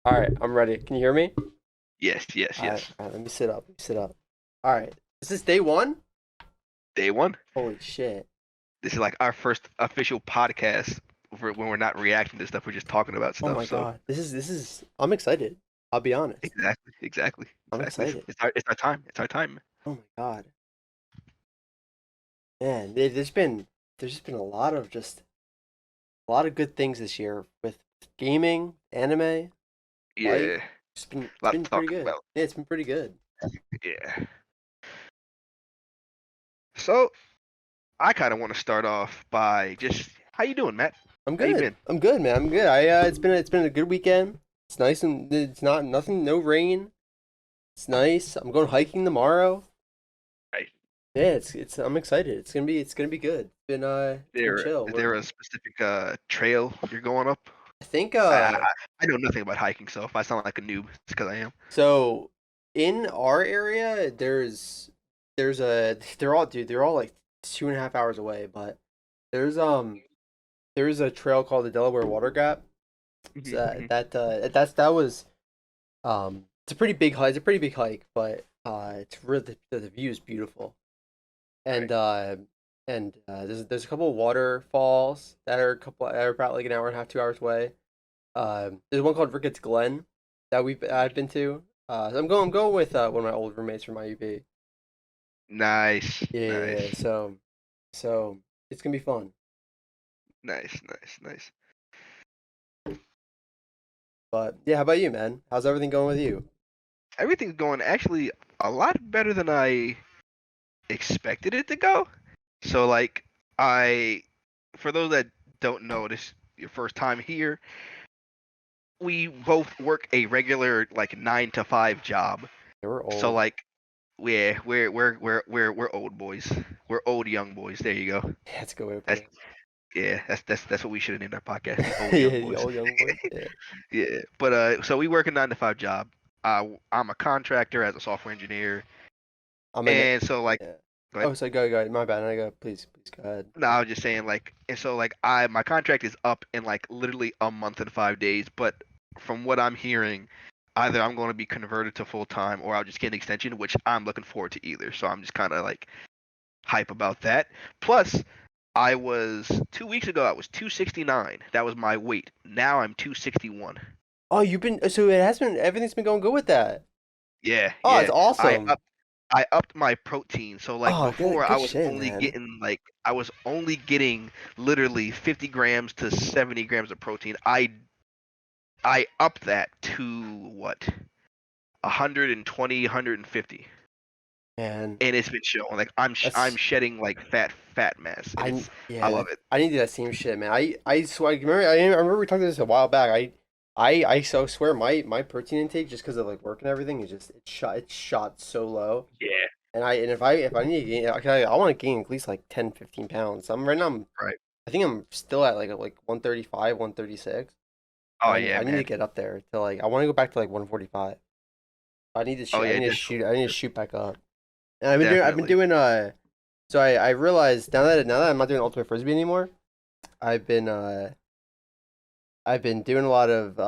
All right, I'm ready. Can you hear me? Yes, yes, yes. All right, let me sit up. Let me sit up. All right. Is this day one? Day one. Holy shit. This is like our first official podcast when we're not reacting to stuff. We're just talking about Oh stuff. my So God. This is I'm excited. I'll be honest. exactly, exactly, I'm exactly. excited. It's our time. It's our time. Oh my God. Man, there's just been a lot of good things this year with gaming, anime, life. Yeah, It's a lot been to pretty talk good. about. Yeah, it's been pretty good. Yeah. So I kind of want to start off by just how you doing, Matt? I'm How you good. been? I'm good, man. I'm good. It's been a good weekend. It's nice and it's not nothing, no rain. It's nice. I'm going hiking tomorrow. Right. Yeah, it's I'm excited. It's gonna be good. It's been chill. Is there a specific trail you're going up? I think I know nothing about hiking, so if I sound like a noob, it's because I am. so in our area there's a they're all like 2.5 hours away, but there's um there's a trail called the Delaware Water Gap. So Hmm. that was it's a pretty big hike. It's a pretty big hike, but it's really the view is beautiful. Right. And there's a couple of waterfalls that are about like an hour and a half, 2 hours away. There's one called Ricketts Glen that I've been to. So I'm going with one of my old roommates from IUP. Nice, Yeah, yeah, yeah. nice, So it's gonna be fun. nice, nice, nice. But yeah, how about you, man? How's everything going with you? Everything's going actually a lot better than I expected it to go. So like I, for those that don't know, this your first time here, we both work a regular like 9 to 5 job. They were So old. like we're old boys. We're old young boys. There you go. Yeah, that's a good way to put That's it. that's what we should have named our podcast, the old Yeah, young the boys. old young boys. Yeah. Yeah, but so we work a 9 to 5 job. I'm a contractor as a software engineer, I'm in it. and so like, Yeah. go ahead. Oh, so go. My bad. I go. Please go ahead. No, I was just saying like, and so like I my contract is up in like literally a month and 5 days, but from what I'm hearing, either I'm going to be converted to full time or I'll just get an extension, which I'm looking forward to either. So I'm just kind of like hype about that. Plus, I was 2 weeks ago I was 269. That was my weight. Now I'm 261. Oh, so it has been everything's been going good with that. Yeah, Oh, it's yeah. I awesome. up I upped my protein. So like Oh, before good shit, man. I was only getting literally 50 grams to 70 grams of protein. I upped that to what? 120, 150. Man, And it's been showing like I'm that's shedding like fat mass and I it's I yeah, love that it. I need to do that same shit, man. I swear, I remember we talked about this a while back. I so swear my protein intake just because of like work and everything is just it's shot so low. Yeah, And if I need to gain, okay, I want to gain at least like 10, 15 pounds. I'm right now. right. I think I'm still at like 135, 136. Oh I yeah, I need to man. get up there to like I want to go back to like 145. I need to Oh shoot. I yeah, need to definitely. shoot. I need to shoot back up. And I've been Definitely. doing so I realized now that I'm not doing ultimate frisbee anymore, I've been uh I've been doing a lot of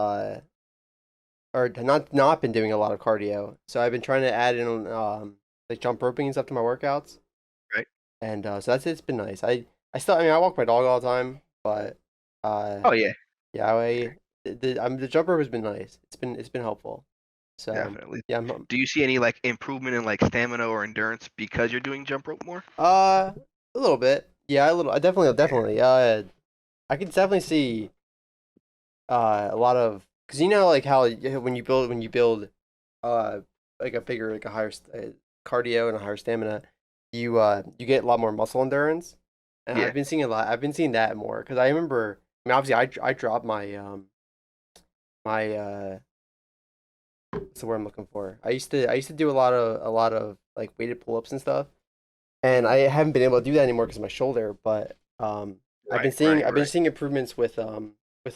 or not been doing a lot of cardio. So I've been trying to add in like jump roping and stuff to my workouts. Right. And so it's been nice. I mean I walk my dog all the time, but uh Oh yeah, yeah, the jump rope has been nice. It's been helpful. So definitely. yeah, I'm Do you see any like improvement in like stamina or endurance because you're doing jump rope more? a little bit. Yeah, a little. I definitely. I can definitely see a lot of because you know like how when you build uh like a bigger like a higher cardio and a higher stamina, you get a lot more muscle endurance. And Yeah. I've been seeing that more because I remember. I mean, obviously, I dropped my what's the word I'm looking for? I used to do a lot of like weighted pull ups and stuff, and I Hmm. haven't been able to do that anymore because of my shoulder. But Right, right, I've been right. seeing improvements with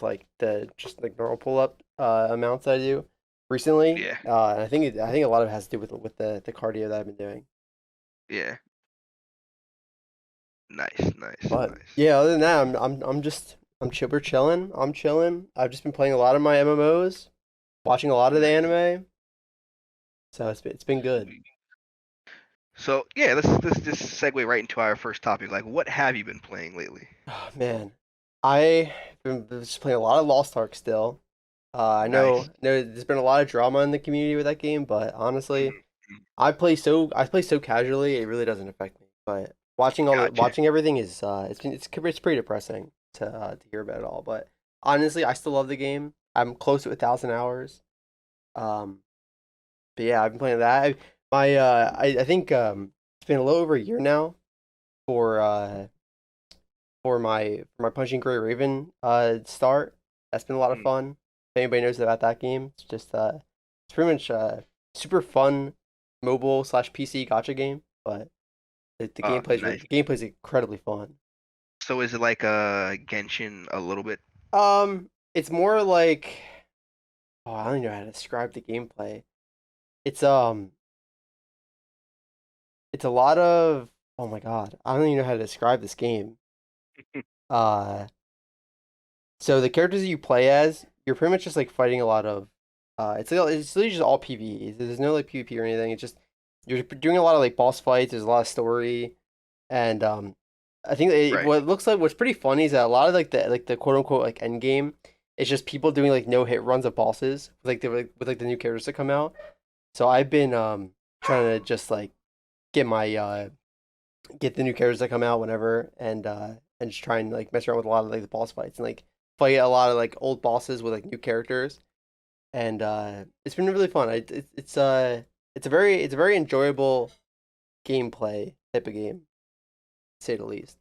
like the just like normal pull up amounts I do recently. Yeah, And I think a lot of it has to do with the cardio that I've been doing. yeah. Nice, nice, But nice. yeah, other than that, I'm just we're chilling. I'm chilling. I've just been playing a lot of my MMOs. watching a lot of the Nice. anime, so it's been good. Sweet. So yeah, let's just segue right into our first topic. Like, what have you been playing lately? Oh, man, I been just playing a lot of Lost Ark still. I Nice. know there's been a lot of drama in the community with that game, but honestly, Mm, mm. I play so casually, it really doesn't affect me. But Gotcha. watching everything is it's pretty depressing to hear about it all. But honestly, I still love the game. I'm close to 1,000 hours. Um, but yeah, I've been playing that. I think it's been a little over a year now for my Punching Gray Raven start. That's been a lot of Mm. fun. If anybody knows about that game, it's pretty much super fun mobile slash PC gotcha game, but Nice. the gameplay's incredibly fun. So is it like Genshin a little bit? It's more like, oh, I don't even know how to describe the gameplay. It's it's a lot of, oh my God, I don't even know how to describe this game. Uh, so the characters that you play as, you're pretty much just like fighting a lot of, it's literally just all PvE. There's no like PvP or anything. It's just you're doing a lot of like boss fights. There's a lot of story, and I think Right. what it looks like what's pretty funny is that a lot of like the quote unquote like end game, it's just people doing like no hit runs of bosses with like the new characters that come out. So I've been trying to just like get my get the new characters that come out whenever, and just try and like mess around with a lot of like the boss fights and like fight a lot of like old bosses with like new characters, and it's been really fun. It's a very enjoyable gameplay type of game, to say the least.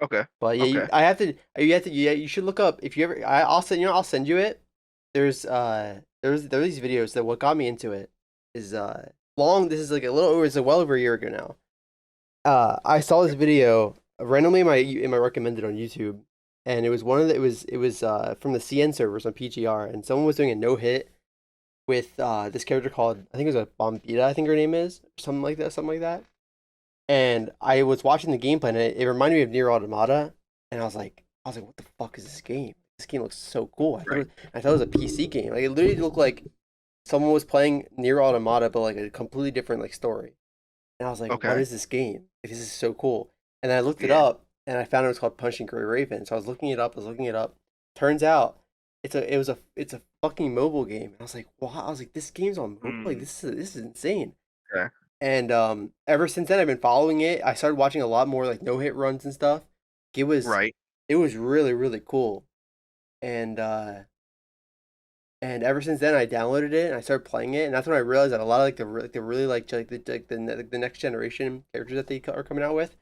Okay. But yeah, Okay. yeah, you should look up if you ever. I'll send I'll send you it. There are these videos that what got me into it is long. This is like a little over. It's like well over a year ago now. I saw this video randomly in my recommended on YouTube, and it was one of the, it was from the CN servers on PGR, and someone was doing a no hit with this character called, I think it was a Bombita, I think her name is, or something like that. And I was watching the gameplay, and it reminded me of Nier Automata, and I was like, what the fuck is this game? This game looks so cool. Right. I thought it was a PC game. Like it literally looked like someone was playing Nier Automata, but like a completely different like story. And I was like, what Okay. is this game? Like, this is so cool. And I looked it Yeah. up, and I found it was called Punching Gray Raven. So I was looking it up. I was looking it up. Turns out it's a fucking mobile game. And I was like, wow. I was like, this game's on mobile. Like Mm. this is insane. Okay. And ever since then, I've been following it. I started watching a lot more like no hit runs and stuff. It was Right. it was really cool. And and ever since then, I downloaded it and I started playing it, and that's when I realized that a lot of the really like the next generation characters that are coming out with,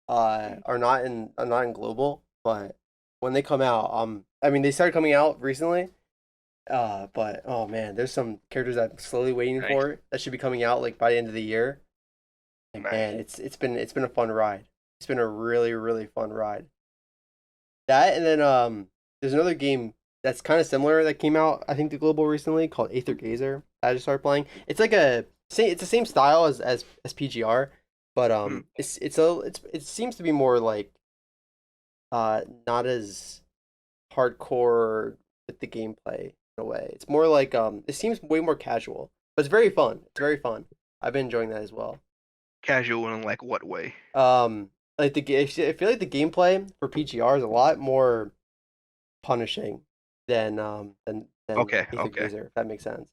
Mm. are not in global, but when they come out, I mean they started coming out recently, but oh man, there's some characters that I'm slowly waiting Nice. for that should be coming out like by the end of the year, and Nice. man, it's been a fun ride. It's been a really fun ride. That and then there's another game that's kind of similar that came out I think the global recently called Aether Gazer. I just started playing. It's the same style as PGR, but Mm. it seems to be more like not as hardcore with the gameplay in a way. It's more like it seems way more casual, but it's very fun. It's very fun. I've been enjoying that as well. Casual in like what way? Like I feel like the gameplay for PGR is a lot more punishing than Okay. Aether Okay. Gazer, if that makes sense.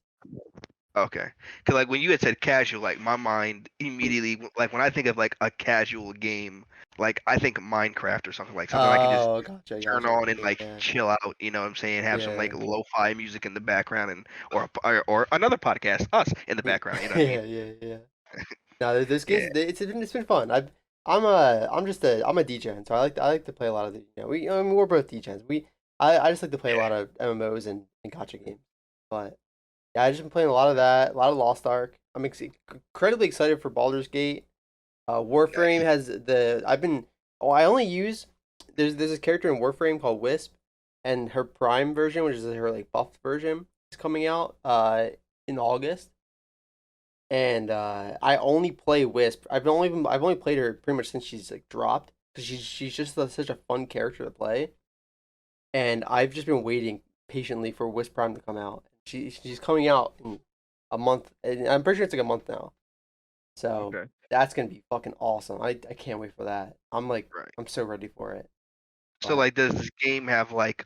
Okay. Cause like when you had said casual, like my mind immediately, like when I think of like a casual game, like I think Minecraft or something, like something I can just Oh, turn gotcha. on and like Yeah, chill out. You know what I'm saying? Have some like yeah, lo-fi music in the background, and or another podcast, us in the yeah, background. You know what I mean? yeah. No, there's Yeah. games. It's been fun. I'm a DegenZ, so I like to play a lot of the, I mean, we're both DegenZ. I just like to play a Yeah. lot of MMOs and gotcha games. But yeah, I just been playing a lot of that, a lot of Lost Ark. Incredibly excited for Baldur's Gate. Warframe Nice. has the I've been oh I only use there's this character in Warframe called Wisp, and her Prime version, which is her like buffed version, is coming out in August. And I only play Wisp. I've only played her pretty much since she's like dropped, because she's just such a fun character to play, and I've just been waiting patiently for Wisp Prime to come out. she's coming out in a month. And I'm pretty sure it's like a month now. So Okay. that's gonna be fucking awesome. I can't wait for that. Right. I'm so ready for it. So But like, does this game have like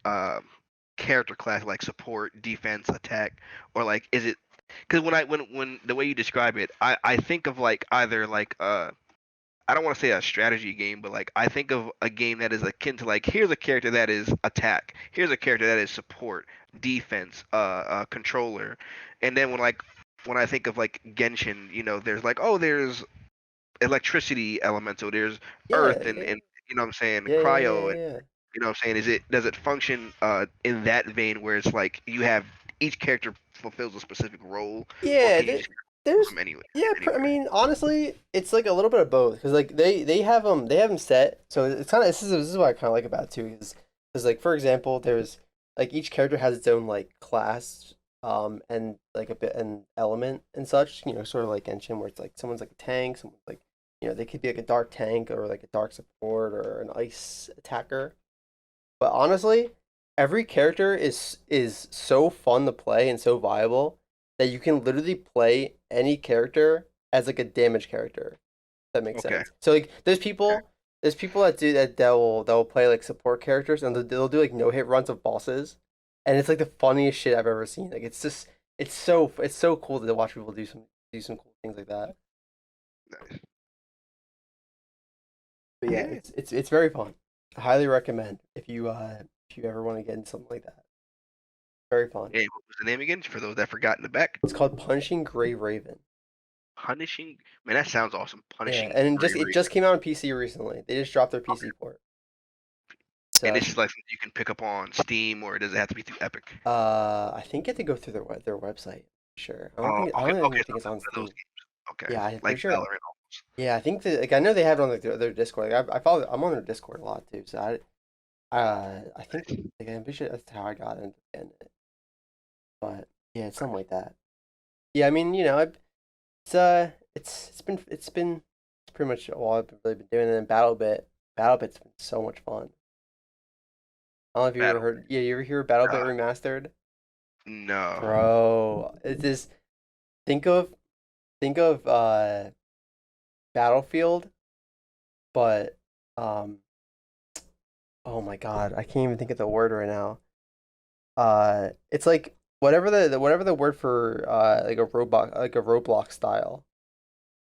character class like support, defense, attack, or like is it? Because when the way you describe it, I think of like either like I don't want to say a strategy game, but like I think of a game that is akin to like here's a character that is attack, here's a character that is support, defense, controller, and then when I think of like Genshin, there's like there's electricity elemental, there's yeah, earth and you know what I'm saying, yeah, yeah, cryo, yeah, and yeah. you know what I'm saying. Does it function in that vein where it's like you have each character fulfills a specific role, or Yeah, can you just there's from anywhere yeah. I anywhere? mean, honestly, it's like a little bit of both because like they have them set. So it's kind of this is what I kind of like about it too is like for example, there's like each character has its own like class, and like a bit an element and such. You know, sort of like Genshin where it's like someone's like a tank, someone's like they could be like a dark tank or like a dark support or an ice attacker. But honestly, every character is so fun to play and so viable that you can literally play any character as like a damage character. If that makes Okay. sense. So like Okay. there's people that do that will play like support characters and they'll do like no hit runs of bosses, and it's like the funniest shit I've ever seen. Like it's just it's so cool to watch people do some cool things like that. Nice. But yeah, Yeah. it's very fun. I highly recommend if you ever want to get into something like that. Very fun. And what was the name again for those that forgot in the back? It's called Punishing Gray Raven. Punishing. Man, that sounds awesome. Yeah, Punishing and Gray it Raven. just came out on PC recently. They just dropped their Okay. PC port. And So, this is like something you can pick up on Steam, or does it have to be through Epic? I think you have to go through their website. Sure. Oh, I okay. don't Okay, even so think it's it's on one of those Steam. games. Okay, Yeah, I'm like pretty sure. Valorant almost. Yeah, I think that like I know they have it on like their Discord. Like, I follow. I'm on their Discord a lot too. So I think like I'm pretty sure that's how I got into getting it. But yeah, it's something like that. Yeah, I mean, it's pretty much all I've really been doing. And then BattleBit's been so much fun. I don't know if you ever Battle. heard. Yeah, you ever hear BattleBit Uh, Remastered? no. Bro, it's just think of think of Battlefield, but um, oh my God, I can't even think of the word right now. It's like whatever the word for like a Roblox style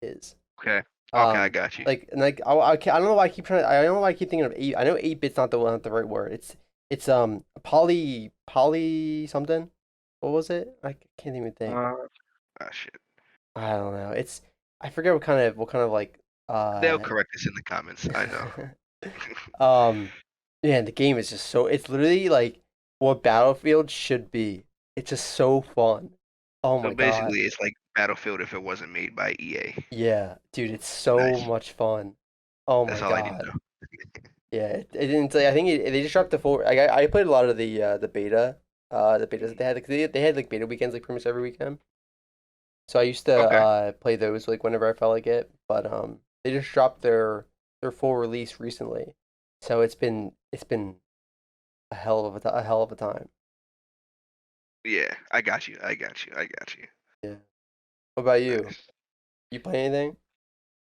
is. Okay. Okay, I got you. Like and like I don't know why I keep trying to, I don't know why I keep thinking of eight. I know 8-bit's not the right word. It's poly something. What was it? I can't even think. Uh, shit. I don't know. I forget what kind of like They'll correct us in the comments. I know. um man, the game is just so it's literally like what Battlefield should be. It's just so fun. Oh So my God. basically, it's like Battlefield if it wasn't made by EA. Yeah, dude, it's so Nice. much fun. Oh That's my all I need to God. know. Yeah, it didn't say. I think they just dropped the full. I played a lot of the beta, the betas that they had. Like, they had like beta weekends like pretty much every weekend. So I used to Okay. play those like whenever I felt like it. But they just dropped their full release recently, so it's been a hell of a time. Yeah, I got you. I got you. I got you. Yeah. What about you? Nice. You play anything?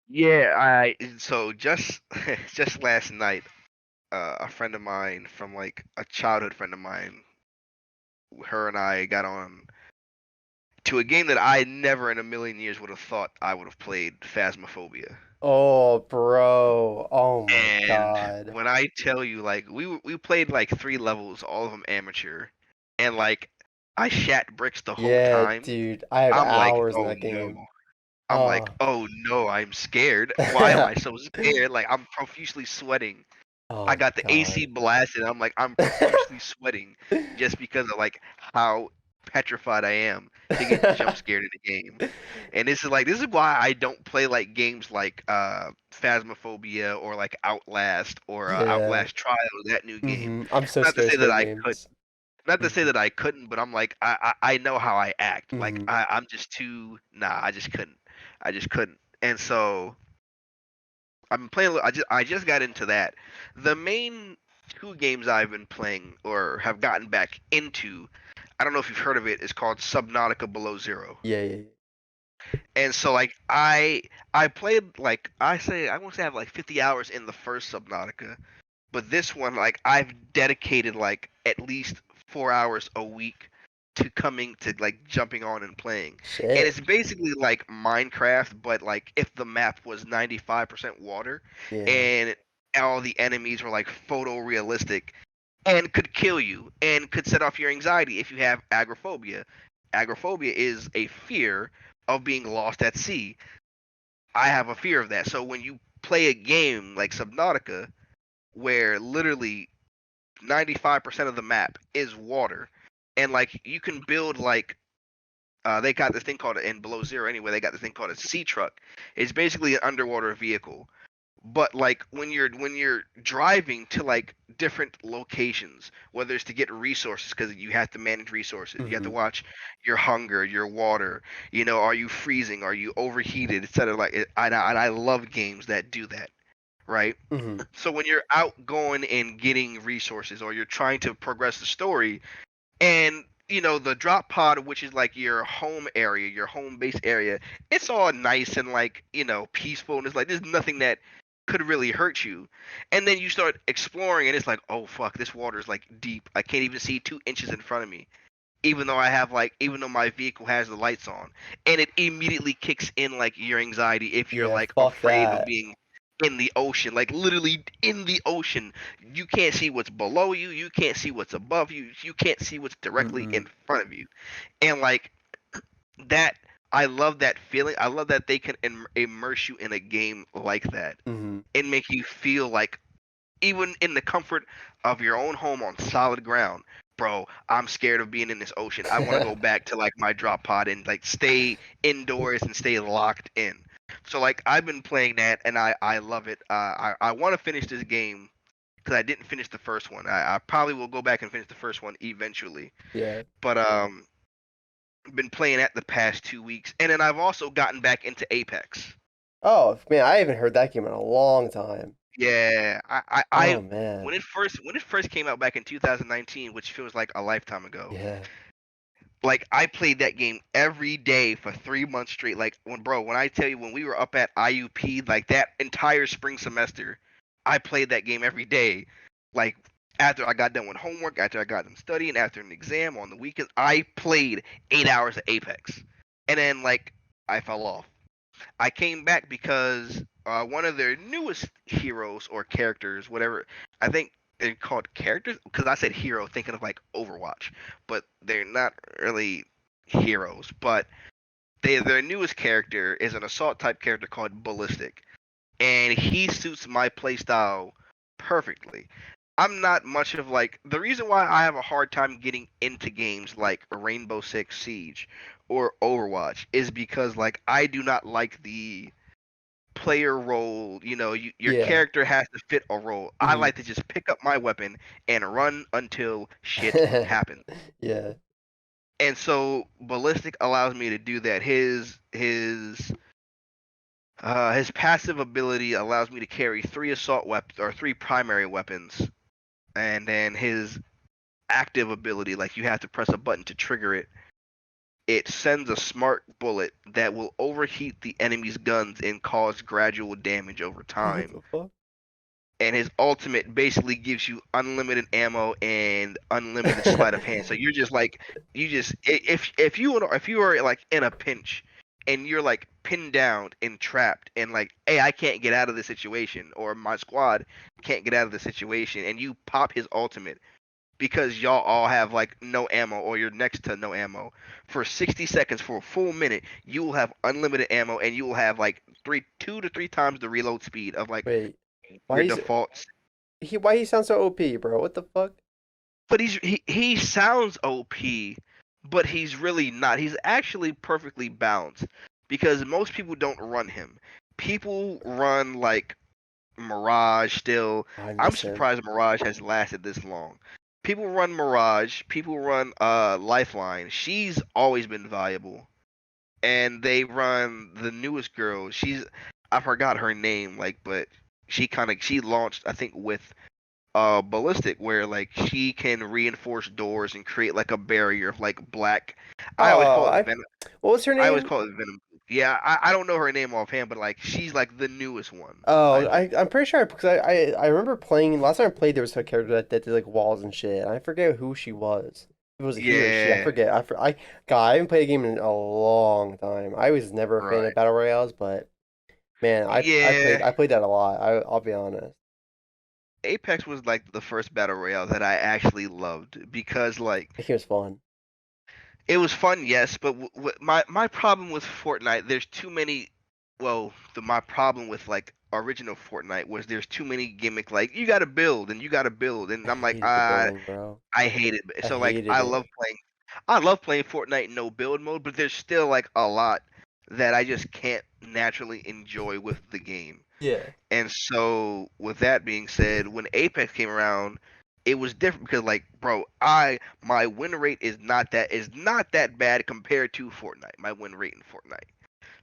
Yeah, so just just last night, a friend of mine from like a childhood friend of mine, her and I got on to a game that I never in a million years would have thought I would have played, Phasmophobia. Oh, bro. Oh my And God. when I tell you, like, we played like 3 levels, all of them amateur, and like I shat bricks the whole Yeah, time. dude. I have I'm like, hours in oh that no. game. I'm like, Oh. oh no, I'm scared. Why am I so scared? Like I'm profusely sweating. I Oh got the AC God. blasted. I'm like, I'm profusely sweating just because of like how petrified I am to get jump scared in the game. And this is why I don't play like games like Phasmophobia or like Outlast or Yeah. Outlast Trials, that new game. I'm so Not to scared of say that scary I could, games. not to say Mhm. that I couldn't, but I'm like I know how I act. Like Mhm. I'm just too nah. I just couldn't. I just couldn't. And so I'm playing. I just got into that. The main two games I've been playing or have gotten back into. I don't know if you've heard of it. It's called Subnautica Below Zero. Yeah. And so like I played like I want to say I have like 50 hours in the first Subnautica, but this one like I've dedicated like at least 4 hours a week to coming to like jumping on and playing. And Shit. it's basically like Minecraft, but like if the map was 95% water Yeah. and all the enemies were like photorealistic and could kill you and could set off your anxiety if you have agoraphobia. Agoraphobia is a fear of being lost at sea. I have a fear of that. So when you play a game like Subnautica, where literally 95% of the map is water, and like you can build like they got this thing called in Below Zero anyway. They got this thing called a sea truck. It's basically an underwater vehicle, but like when you're driving to like different locations, whether it's to get resources because you have to manage resources, you have to Mm-hmm. watch your hunger, your water, are you freezing, are you overheated, etc. Like I love games that do that, right? Mm-hmm. So when you're out going and getting resources or you're trying to progress the story, and the drop pod, which is like your home area, your home base area, it's all nice and like peaceful, and it's like there's nothing that could really hurt you. And then you start exploring and it's like, oh fuck, this water is like deep, I can't even see 2 inches in front of me, even though my vehicle has the lights on. And it immediately kicks in like your anxiety if you're Yeah. like Fuck afraid of that. being in the ocean, like literally in the ocean. You can't see what's below you, you can't see what's above you, you can't see what's directly Mm-mm. in front of you. And like that, I love that feeling. I love that they can immerse you in a game like that Mm-hmm. and make you feel like, even in the comfort of your own home on solid ground, bro, I'm scared of being in this ocean. I want to go back to like my drop pod and like stay indoors and stay locked in. So like I've been playing that and I love it. I want to finish this game because I didn't finish the first one. I probably will go back and finish the first one eventually. Yeah. But been playing that the past 2 weeks, and then I've also gotten back into Apex. Oh man, I haven't heard that game in a long time. Yeah, Oh when man. it first came out back in 2019, which feels like a lifetime ago. Yeah. Like I played that game every day for 3 months straight. Like when I tell you when we were up at IUP, like that entire spring semester, I played that game every day. Like after I got done with homework, after I got done studying, after an exam on the weekends, I played 8 hours of Apex, and then like I fell off. I came back because one of their newest heroes or characters, whatever, I think they're called characters because I said hero thinking of like Overwatch, but they're not really heroes. But their newest character is an assault type character called Ballistic, and he suits my playstyle perfectly. I'm not much of like the reason why I have a hard time getting into games like Rainbow Six Siege or Overwatch is because like I do not like the player role. Your Yeah. character has to fit a role. I Mm-hmm. like to just pick up my weapon and run until shit happens. Yeah. And so Ballistic allows me to do that. His passive ability allows me to carry three assault weapons or three primary weapons, and then his active ability, like you have to press a button to trigger it. It sends a smart bullet that will overheat the enemy's guns and cause gradual damage over What time. the fuck? And his ultimate basically gives you unlimited ammo and unlimited sleight of hand. So you're just like if you are like in a pinch and you're like pinned down and trapped and like, hey, I can't get out of this situation, or my squad can't get out of the situation, and you pop his ultimate because y'all all have like no ammo or you're next to no ammo for 60 seconds for a full minute, you will have unlimited ammo and you will have like 2 to 3 times the reload speed of like Wait. Why your he's defaults. why he sounds so OP, bro? What the fuck? But he sounds OP, but he's really not. He's actually perfectly balanced because most people don't run him. People run like Mirage still. I I'm miss him. surprised Mirage has lasted this long. People run Mirage. People run Lifeline. She's always been valuable, and they run the newest girl. I forgot her name, like, but she launched I think with ballistic, where like she can reinforce doors and create like a barrier of like black. I always Oh, call it I venom. what was her I always name? call it venom. Yeah, I don't know her name offhand, but like she's like the newest one, Oh, I think. I'm pretty sure because I remember playing last time I played there was a character that did like walls and shit. And I forget who she was. If it was a he or she, I Yeah, forget. God, I haven't played a game in a long time. I was never a fan of right. battle royales, but man, Yeah, I played that a lot. I'll be honest. Apex was like the first battle royale that I actually loved because like That game was fun. it was fun, yes, but my problem with Fortnite, there's too many. Well, my problem with like original Fortnite was there's too many gimmick like you got to build and you got to build, and I I'm like hated the building, bro. I hate it. I So like hated it. I love playing Fortnite no build mode, but there's still like a lot that I just can't naturally enjoy with the game. Yeah. And so, with that being said, when Apex came around, it was different because, like, bro, my win rate is not that bad compared to Fortnite. My win rate in Fortnite.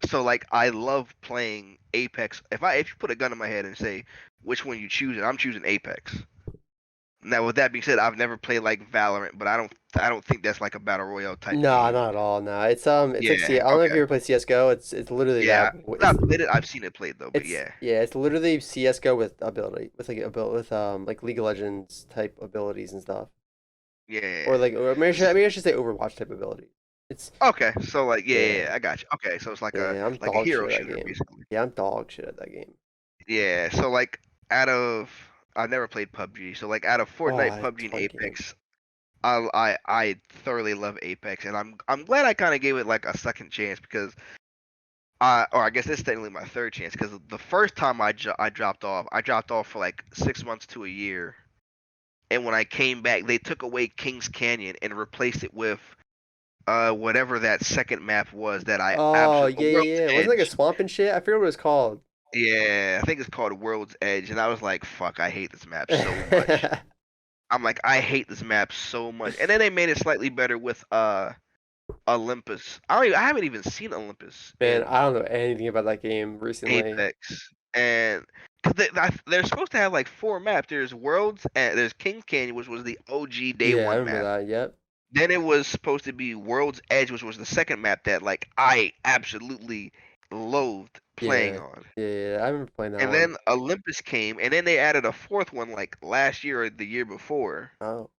So, like, I love playing Apex. If you put a gun in my head and say which one you choose, I'm choosing Apex. Now, with that being said, I've never played like Valorant, but I don't think that's like a battle royale type No, game. not at all. No, it's like Yeah. C. I don't know if Okay. you ever played CS:GO. It's literally Yeah. that. I've not played it. I've seen it played though. But It's yeah. yeah, it's literally CS:GO with ability with like ability with like League of Legends type abilities and stuff, Yeah. Yeah, or yeah. like or maybe I should say Overwatch type abilities. It's Okay, so like yeah, I got you. Okay, so it's yeah. I'm like a dog hero shit at that shooter game. basically. Yeah, I'm dog shit at that game. Yeah, so like out of I've never played PUBG, so like out of Oh, Fortnite, it's PUBG, a and fun game. Apex, I thoroughly love Apex, and I'm glad I kind of gave it like a second chance because I guess this is technically my third chance because the first time I dropped off for like 6 months to a year, and when I came back, they took away Kings Canyon and replaced it with whatever that second map was that I Oh absolutely yeah, yeah, World's yeah. Wasn't it like a Edge. swamp and shit. I forget what it was called. Yeah, I think it's called World's Edge, and I was like, "Fuck, I hate this map so much." I'm like, I hate this map so much. And then they made it slightly better with Olympus. I haven't even seen Olympus Man, I in don't know anything about that game recently. Apex, and 'cause they're supposed to have like four maps. There's Worlds, and there's Kings Canyon, which was the OG Day Yeah, I One remember map. that. Yep. Then it was supposed to be World's Edge, which was the second map that like I absolutely loathed playing Yeah, on. yeah, yeah. I remember playing that And one. then Olympus came, and then they added a fourth one like last year or the year before, Oh,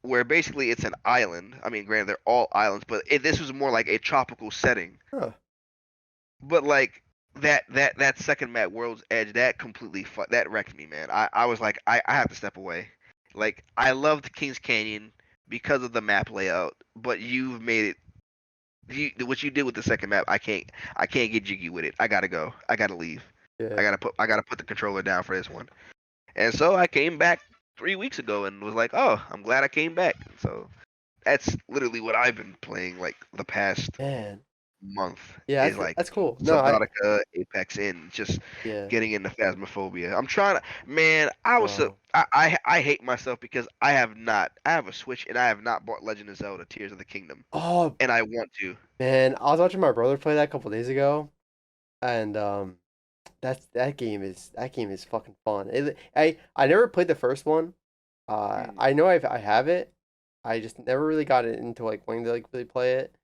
where basically it's an island. I mean, granted they're all islands, but this was more like a tropical setting. huh. But like that second map, World's Edge, that completely that wrecked me, man. I was like, I have to step away. Like I loved Kings Canyon because of the map layout, but you've made it. What you did with the second map, I can't get jiggy with it. I gotta go. I gotta leave. Yeah. I gotta put the controller down for this one. And so I came back 3 weeks ago and was like, oh, I'm glad I came back. So that's literally what I've been playing like the past Man. month Yeah, is like that's cool. No, Subnautica, Apex, and just yeah. getting into Phasmophobia. I'm trying to, man. Wow. I hate myself because I have a Switch and I have not bought Legend of Zelda: Tears of the Kingdom, Oh, and I want to. man, I was watching my brother play that a couple days ago, and that game is fucking fun. I never played the first one. Mm, I know I have it. I just never really got it into like wanting to like really play it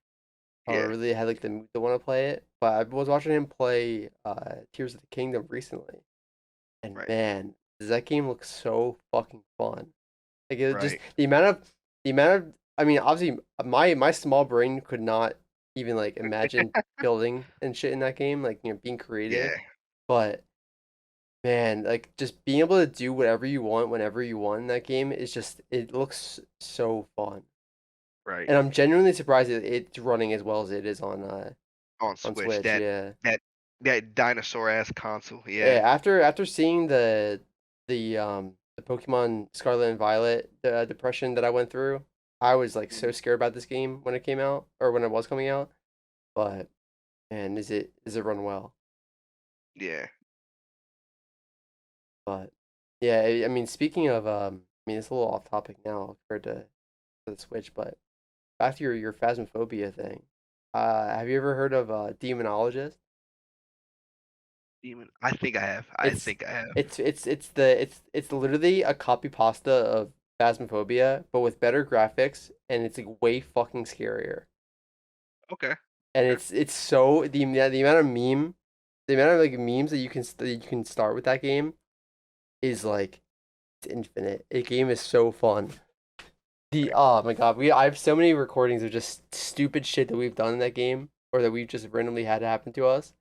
or yeah, really had like the mood to want to play it. But I was watching him play Tears of the Kingdom recently, and right, man, does that game look so fucking fun. Like it just right, the amount of I mean, obviously my small brain could not even like imagine building and shit in that game, like being creative. yeah, But man, like just being able to do whatever you want whenever you want in that game is just it looks so fun. right. And I'm genuinely surprised that it's running as well as it is On on Switch, Switch, yeah. that that dinosaur ass console. Yeah, Yeah. after seeing the Pokemon Scarlet and Violet depression that I went through, I was like so Mhm. scared about this game when it came out or when it was coming out. But man, is it run well? Yeah. But yeah, I mean, speaking of I mean, it's a little off topic now compared to the Switch, but back to your Phasmophobia thing. Have you ever heard of Demonologist? I think I have. I It's think I have. it's literally a copy pasta of Phasmophobia, but with better graphics, and it's like way fucking scarier. Okay. And Okay. it's so the amount of the amount of like memes that you can start with that game is like it's infinite. The game is so fun. The oh my god, I have so many recordings of just stupid shit that we've done in that game or that we've just randomly had happen to us.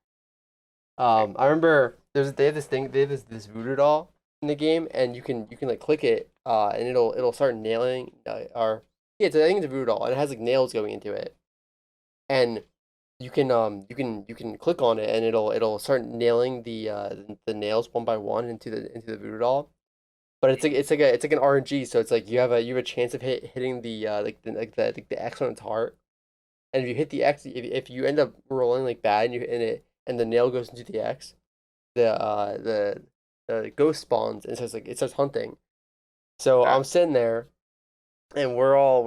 I remember they have this thing, they have this voodoo doll in the game, and you can like click it, and it'll start nailing, or yeah, I think it's a voodoo doll, and it has like nails going into it, and you can click on it, and it'll start nailing the nails one by one into the voodoo doll. But it's like an RNG, so it's like you have a chance of hitting the the X on its heart, and if you hit the X, if you end up rolling like bad and you and it and the nail goes into the X, the ghost spawns and it starts hunting. So Okay. I'm sitting there, and like we're all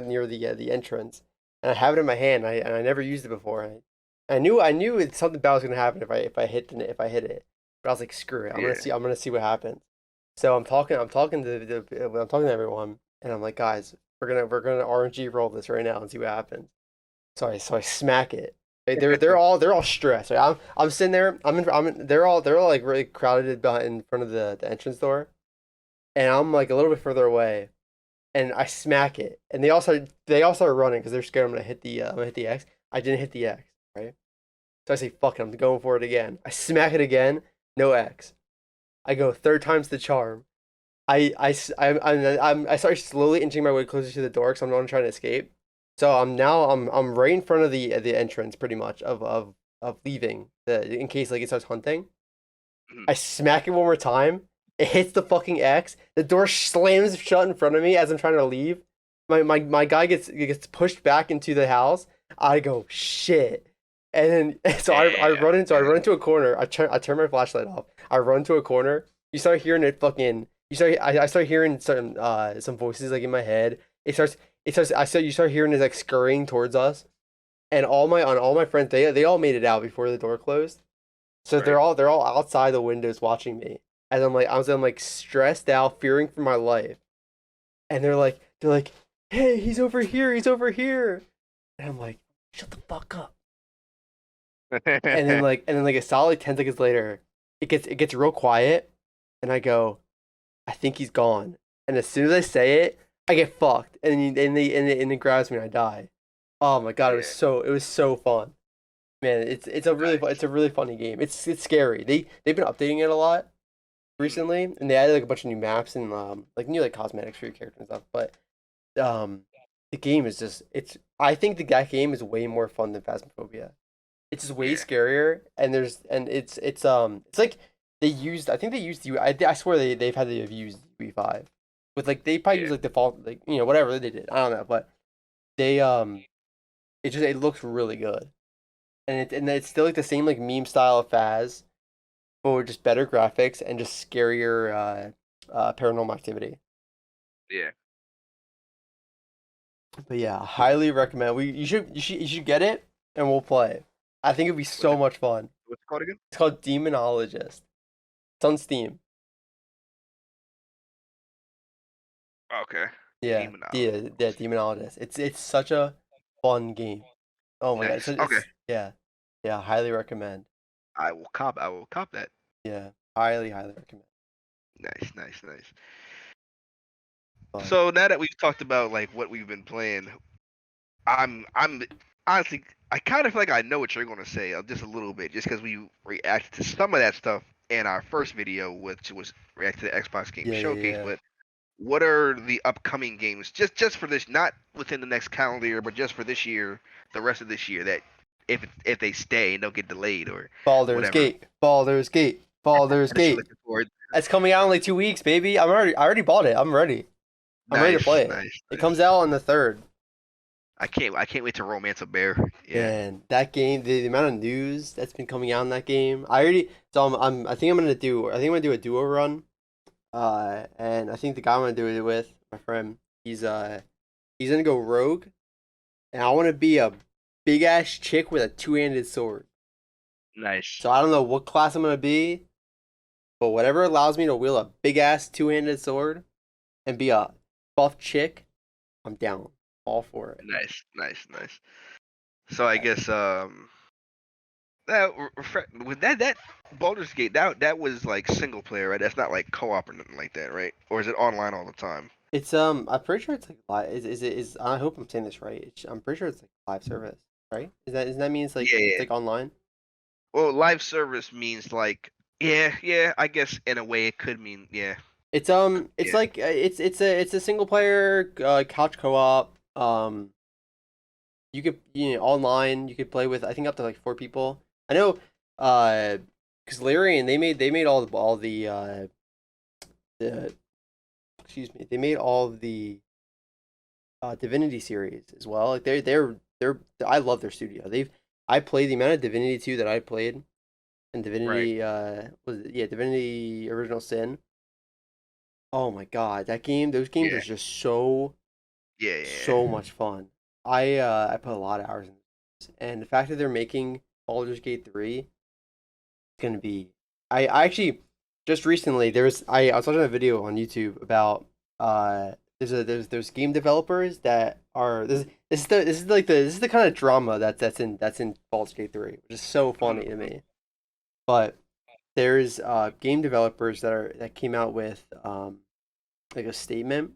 near the entrance, and I have it in my hand. And I never used it before. I knew something bad was gonna happen if I hit it, but I was like, screw it. Yeah. I'm gonna see what happens. So I'm talking to everyone, and I'm like, guys, we're gonna RNG roll this right now and see what happens. So I smack it. Like, they're all stressed. Like, I'm sitting there. They're all like really crowded behind in front of the entrance door, and I'm like a little bit further away, and I smack it, and they all start running because they're scared I'm gonna hit the X. I didn't hit the X, right? So I say fuck it, I'm going for it again. I smack it again, no X. I go third time's the charm. I start slowly inching my way closer to the door because I'm not trying to escape. So I'm right in front of the entrance pretty much of leaving the in case like it starts hunting. Mhm. I smack it one more time. It hits the fucking X. The door slams shut in front of me as I'm trying to leave. My guy gets pushed back into the house. I go shit, and then Damn. I run into a corner. I turn my flashlight off. I run into a corner. You start hearing it fucking. I start hearing some voices like in my head. It starts you start hearing it like scurrying towards us, and all my friends they all made it out before the door closed. So Right. they're all outside the windows watching me. And I'm like stressed out, fearing for my life. And they're like, "Hey, he's over here." And I'm like, "Shut the fuck up." And then like a solid 10 seconds later, it gets real quiet, and I go, "I think he's gone." And as soon as I say it, I get fucked, and it grabs me and I die. Oh my god, Yeah. it was so fun. Man, it's Nice. a really funny game. It's scary. They've been updating it a lot Mhm. recently, and they added like a bunch of new maps and like new like cosmetics for your character and stuff. But um, the game is just it's. I think that game is way more fun than Phasmophobia. It's just way Yeah. scarier, and it's like I think they used U. I swear they've had to have used UE5 with like they probably use Yeah. like default like whatever they did. I don't know, but they it looks really good, and it's still like the same like meme style of Phas, but with just better graphics and just scarier paranormal activity. Yeah. But yeah, highly recommend. You should get it and we'll play it. I think it'd be What's so it much fun. what's it called again? It's called Demonologist. It's on Steam. Okay. Yeah, Demonologist. Demonologist. It's such a fun game. Oh my god, Nice. Okay. yeah, yeah. Highly recommend. I will cop that. Yeah, highly recommend. Nice, nice, nice. But So now that we've talked about like what we've been playing, I'm honestly I kind of feel like I know what you're gonna say just a little bit, just because we reacted to some of that stuff in our first video, which was react to the Xbox Game Showcase. yeah. But what are the upcoming games just for this, not within the next calendar year, but just for this year, the rest of this year, that if they stay and don't get delayed or whatever, Baldur's that you're Gate. looking forward. It's coming out in like 2 weeks, baby. I already bought it. I'm ready. I'm ready to Nice, play it. nice, It nice. comes out on the third. I can't wait to romance a bear. Yeah. And that game, the amount of news that's been coming out in that game, I already. So I think I think I'm gonna do a duo run. And I think the guy I'm gonna do it with, my friend, he's gonna go rogue, and I want to be a big ass chick with a two-handed sword. Nice. So I don't know what class I'm gonna be, but whatever allows me to wield a big ass two-handed sword and be a buff chick, I'm down. All for it. Nice. So I guess that with that Baldur's Gate that was like single player, right? That's not like co-op or nothing like that, right? Or is it online all the time? It's I'm pretty sure it's like live. Is it is I hope I'm saying this right. I'm pretty sure it's like live service, right? Does that mean it's Yeah. like online? Well, live service means like yeah. I guess in a way it could mean yeah. It's Yeah. like it's a single player couch co-op. You could online you could play with I think up to like 4 people. I know because Larian they made all the the excuse me, they made all of the Divinity series as well. Like they're I love their studio. I played the amount of Divinity 2 that I played and Right. Divinity Divinity Original Sin. Oh my god, that game those games are Yeah. just so Yeah. so much fun. I put a lot of hours in this. And the fact that they're making Baldur's Gate 3 is gonna be I actually just recently I was watching a video on YouTube about there's game developers that are this is the kind of drama that's in Baldur's Gate 3, which is so funny to Mhm. me. But there's game developers that came out with like a statement,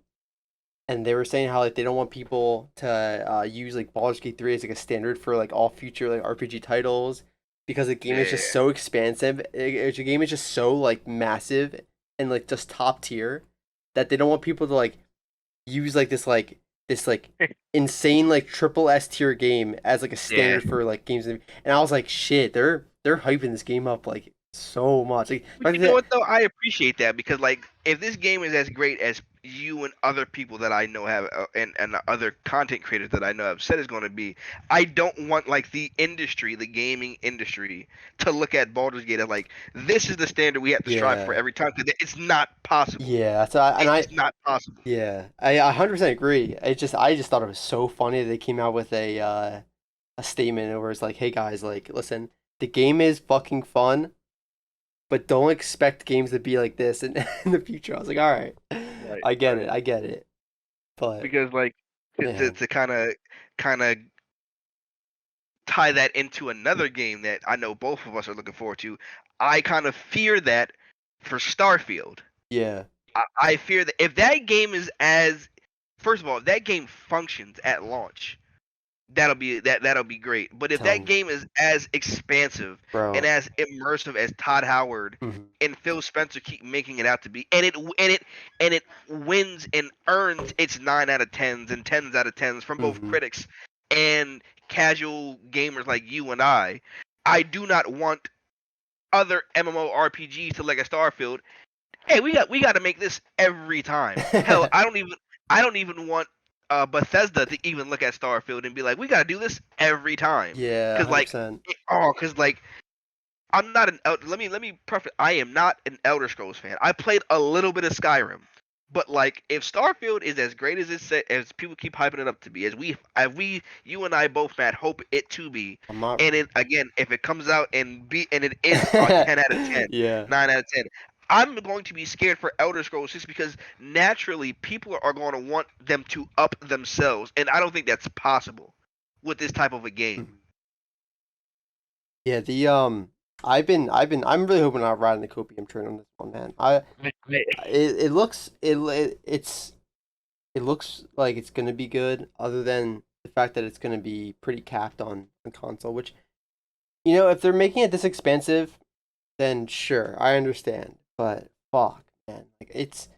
and they were saying how like they don't want people to use like Baldur's Gate 3 as like a standard for like all future like RPG titles because the game is just Yeah. so expansive. The game is just so like massive and like just top tier that they don't want people to like use this like insane like triple S tier game as like a Yeah. standard for like games. And I was like, shit, they're hyping this game up like so much. But Like you know what though? I appreciate that because like if this game is as great as you and other people that I know have and other content creators that I know have said is going to be, I don't want like the gaming industry to look at Baldur's Gate as like this is the standard we have to strive for yeah, every time because it's not possible. yeah. So I, and It's I just not possible. Yeah, I 100% agree. I just thought it was so funny that they came out with a statement where it's like, "Hey guys, like listen, the game is fucking fun, but don't expect games to be like this in, in the future." I was like, "All right. Right, I get right. it. I get it." But Because like to man, to kind of tie that into another game that I know both of us are looking forward to, I kind of fear that for Starfield. yeah. I fear that if that game is as first of all, if that game functions at launch, that'll be great. But if that Telling game is as expansive and bro. as immersive as Todd Howard Mhm. and Phil Spencer keep making it out to be, and it wins and earns its 9 out of 10s and 10s out of 10s from both Mhm. critics and casual gamers like you and I do not want other MMORPGs to like a Starfield. Hey, we got to make this every time. Hell, I don't even want Bethesda to even look at Starfield and be like, we got to do this every time. Yeah, Cause like, 100%. cause like I'm not an let me preface. I am not an Elder Scrolls fan. I played a little bit of Skyrim, but like if Starfield is as great as as people keep hyping it up to be, as we you and I both Matt hope it to be, I'm not and it again if it comes out and it is a 10 out of 10, Yeah. 9 out of 10. I'm going to be scared for Elder Scrolls just because naturally people are going to want them to up themselves, and I don't think that's possible with this type of a game. Mhm. Yeah, the I'm really hoping I'm riding the copium train on this one, man. It looks it looks like it's gonna be good, other than the fact that it's gonna be pretty capped on console. Which if they're making it this expensive, then sure, I understand. But fuck, man, like it's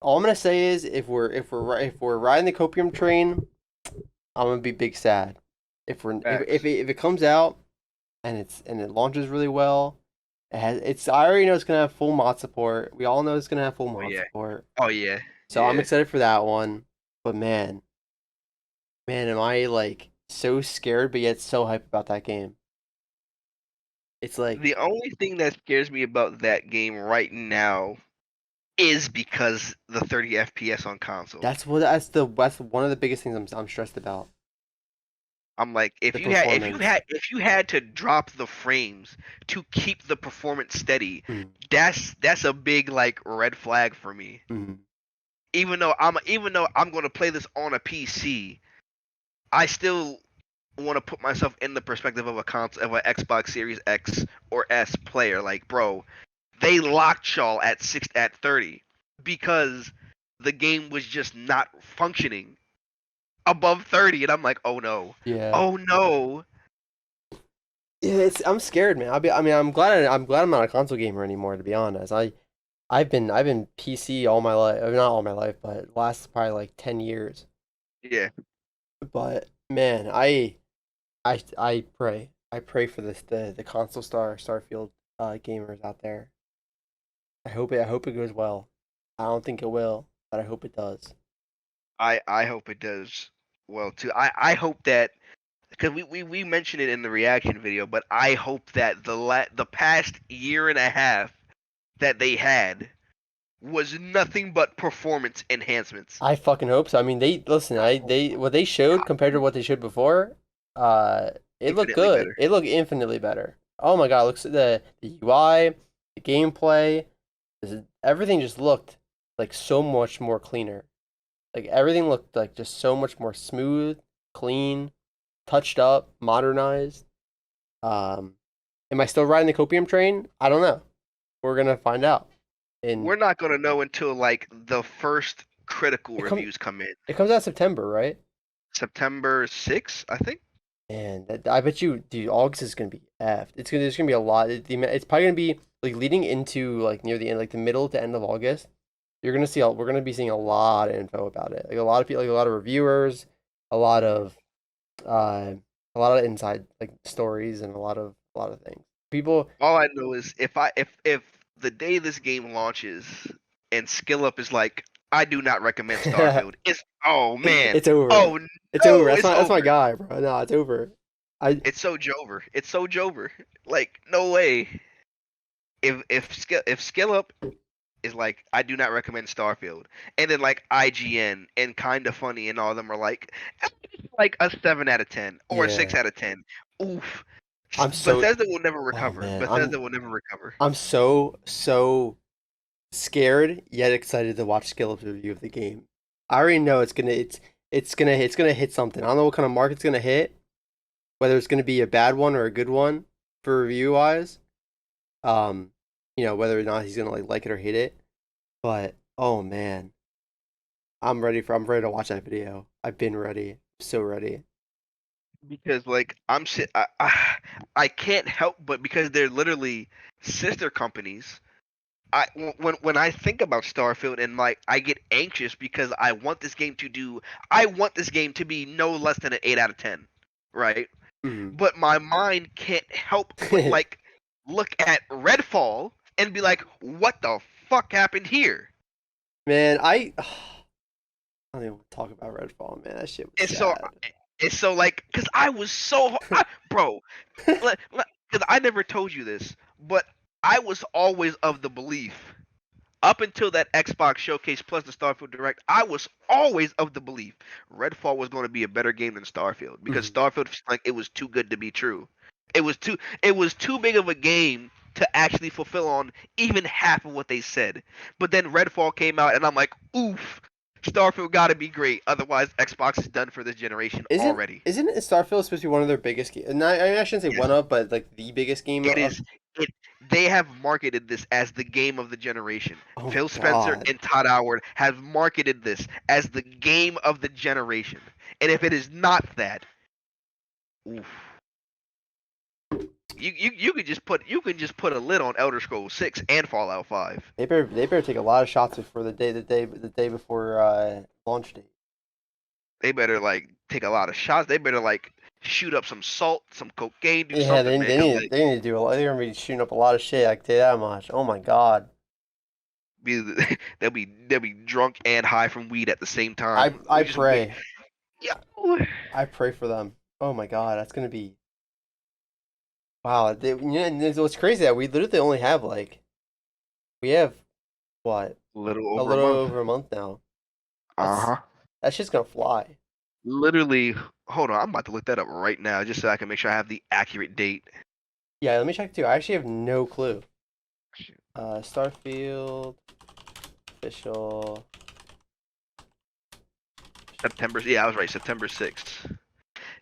all I'm gonna say is if we're riding the copium train, I'm gonna be big sad. Facts. If it comes out and it launches really well, it's I already know it's gonna have full mod support. We all know it's gonna have full Oh mod yeah. support. Oh yeah. So I'm Yeah. excited for that one. But man, am I like so scared but yet so hyped about that game. It's like The only thing that scares me about that game right now is because the 30 FPS on console. that's one of the biggest things I'm stressed about. I'm like, the performance. if you had to drop the frames to keep the performance steady, Mm, that's a big like red flag for me. mm, Even though I'm gonna play this on a PC, I still want to put myself in the perspective of a of an Xbox Series X or S player. Like, bro, they locked y'all at 30 because the game was just not functioning above 30, and I'm like, oh no, yeah. oh no. Yeah, I'm scared, man. I mean, I'm glad I'm not a console gamer anymore. To be honest, I've been PC all my life. I mean, not all my life, but last probably like 10 years. Yeah, But man, I pray for the console Starfield gamers out there. I hope it goes well. I don't think it will, but I hope it does. I hope it does well too. I hope that because we mentioned it in the reaction video, but I hope that the past year and a half that they had was nothing but performance enhancements. I fucking hope so. I mean, they listen. I hope They what they showed compared to what they showed before, it looked infinitely good. better. It looked infinitely better. Oh my god, it looks at the UI, the gameplay, everything just looked like so much more cleaner. Like everything looked like just so much more smooth, clean, touched up, modernized. Um, am I still riding the copium train? I don't know. We're gonna find out. We're And not gonna know until like the first critical it comes reviews come in. it comes out September, right? September 6th, I think. And I bet you, dude, August is gonna be effed. There's gonna be a lot. It's probably gonna be like leading into like near the end, like the middle to end of August. We're gonna be seeing a lot of info about it. Like a lot of people, like a lot of reviewers, a lot of uh, a lot of inside like stories and a lot of things. People, All I know is if the day this game launches and Skill Up is like, I do not recommend Starfield. It's oh man, it's over. oh It's over. no, it's That's my over. guy, bro. No, it's over. I It's so Jover. It's so Jover. Like no way. If Skill Up is like, I do not recommend Starfield, and then like IGN and Kinda Funny and all of them are like a 7 out of 10 or a six yeah. out of ten. Oof. I'm so. Bethesda will never Oh recover. man, Bethesda will never recover. I'm so scared yet excited to watch Skillup's review of the game. I already know it's gonna hit something. I don't know what kind of mark it's gonna hit, whether it's gonna be a bad one or a good one for review wise. Um, whether or not he's gonna like it or hate it. But oh man, I'm ready to watch that video. I've been ready, so ready. Because like I can't help but because they're literally sister companies. When I think about Starfield and like I get anxious because I want this game to be no less than an 8 out of 10, right? Mhm. But my mind can't help but like look at Redfall and be like, what the fuck happened here? Man, I don't even want to talk about Redfall, man. That shit was And so sad. it's so like because I was bro, because I never told you this, but I was always of the belief up until that Xbox Showcase plus the Starfield Direct, I was always of the belief Redfall was going to be a better game than Starfield because Mhm. Starfield like it was too good to be true. It was too big of a game to actually fulfill on even half of what they said. But then Redfall came out and I'm like, oof, Starfield got to be great. Otherwise, Xbox is done for this generation already. Isn't Starfield supposed to be one of their biggest games? And I shouldn't say Yes, one of, but like the biggest game it of. is. It they have marketed this as the game of the generation. Oh my Phil Spencer god, and Todd Howard have marketed this as the game of the generation. And if it is not that, oof. You can just put a lid on Elder Scrolls 6 and Fallout 5. they better take a lot of shots before the day before launch date. They better like take a lot of shots. They better like shoot up some salt, some cocaine, do Yeah, something, man. Cause like they need to do a lot. They're gonna be shooting up a lot of shit. I can tell you that much. Oh my god, be, they'll be drunk and high from weed at the same time. I We just wait. pray Yeah. I pray for them. Oh my god, that's gonna be wow. And what's crazy that we literally only have like we have what Little a over a little month. over a month now. Uh That's huh. that shit's gonna fly. Literally Hold on, I'm about to look that up right now just so I can make sure I have the accurate date. Yeah, let me check too. I actually have no clue. Starfield official. September. Yeah, I was right. September 6th.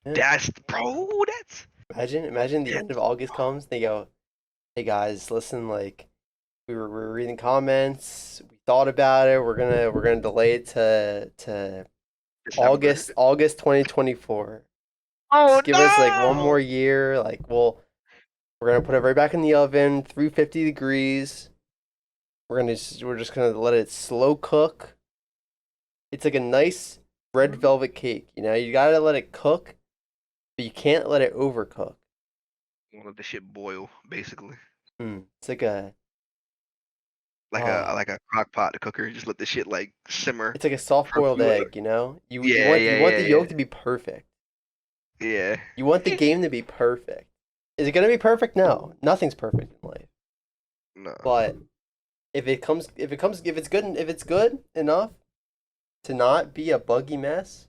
Eh, That's bro. That's imagine the end of that's. August comes. They go, "Hey guys, listen. Like, we were reading comments. We thought about it. We're gonna delay it to December. August 2024. Oh Just give us like one no! more year. Like, we're gonna put it right back in the oven, 350 degrees. We're just gonna let it slow cook. It's like a nice red velvet cake. You know, you gotta let it cook, but you can't let it overcook. Want to let the shit boil, basically, It's like a like a uh, like a crock pot cooker. Just let the shit like simmer it's like a soft for a boiled few. egg. You know, Yeah, you yeah, want the yeah, yolk yeah, to be perfect. yeah. You want the game to be perfect. Is it gonna be perfect? No, nothing's perfect in life. No. But if it's good enough to not be a buggy mess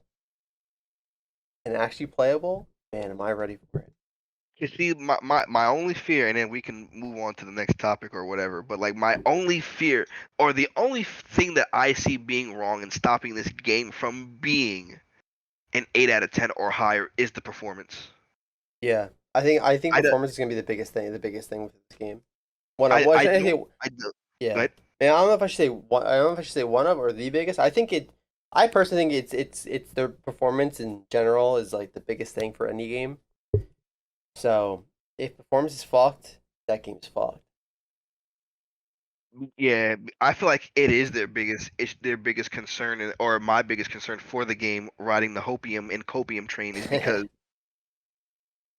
and actually playable, man, am I ready for it? You see, my only fear, and then we can move on to the next topic or whatever, but like my only fear, or the only thing that I see being wrong and stopping this game from being an 8 out of 10 or higher is the performance. Yeah, I think I, do, performance is gonna be the biggest thing with this game. One of I I don't, say, I do. Go yeah. ahead. Man, I don't know if I should say one. I don't know if I should say one of or the biggest. I think it. I personally think it's their performance in general is like the biggest thing for any game. So if performance is fucked, that game's fucked. Yeah, I feel like it is their biggest concern, or my biggest concern for the game riding the hopium and copium train is because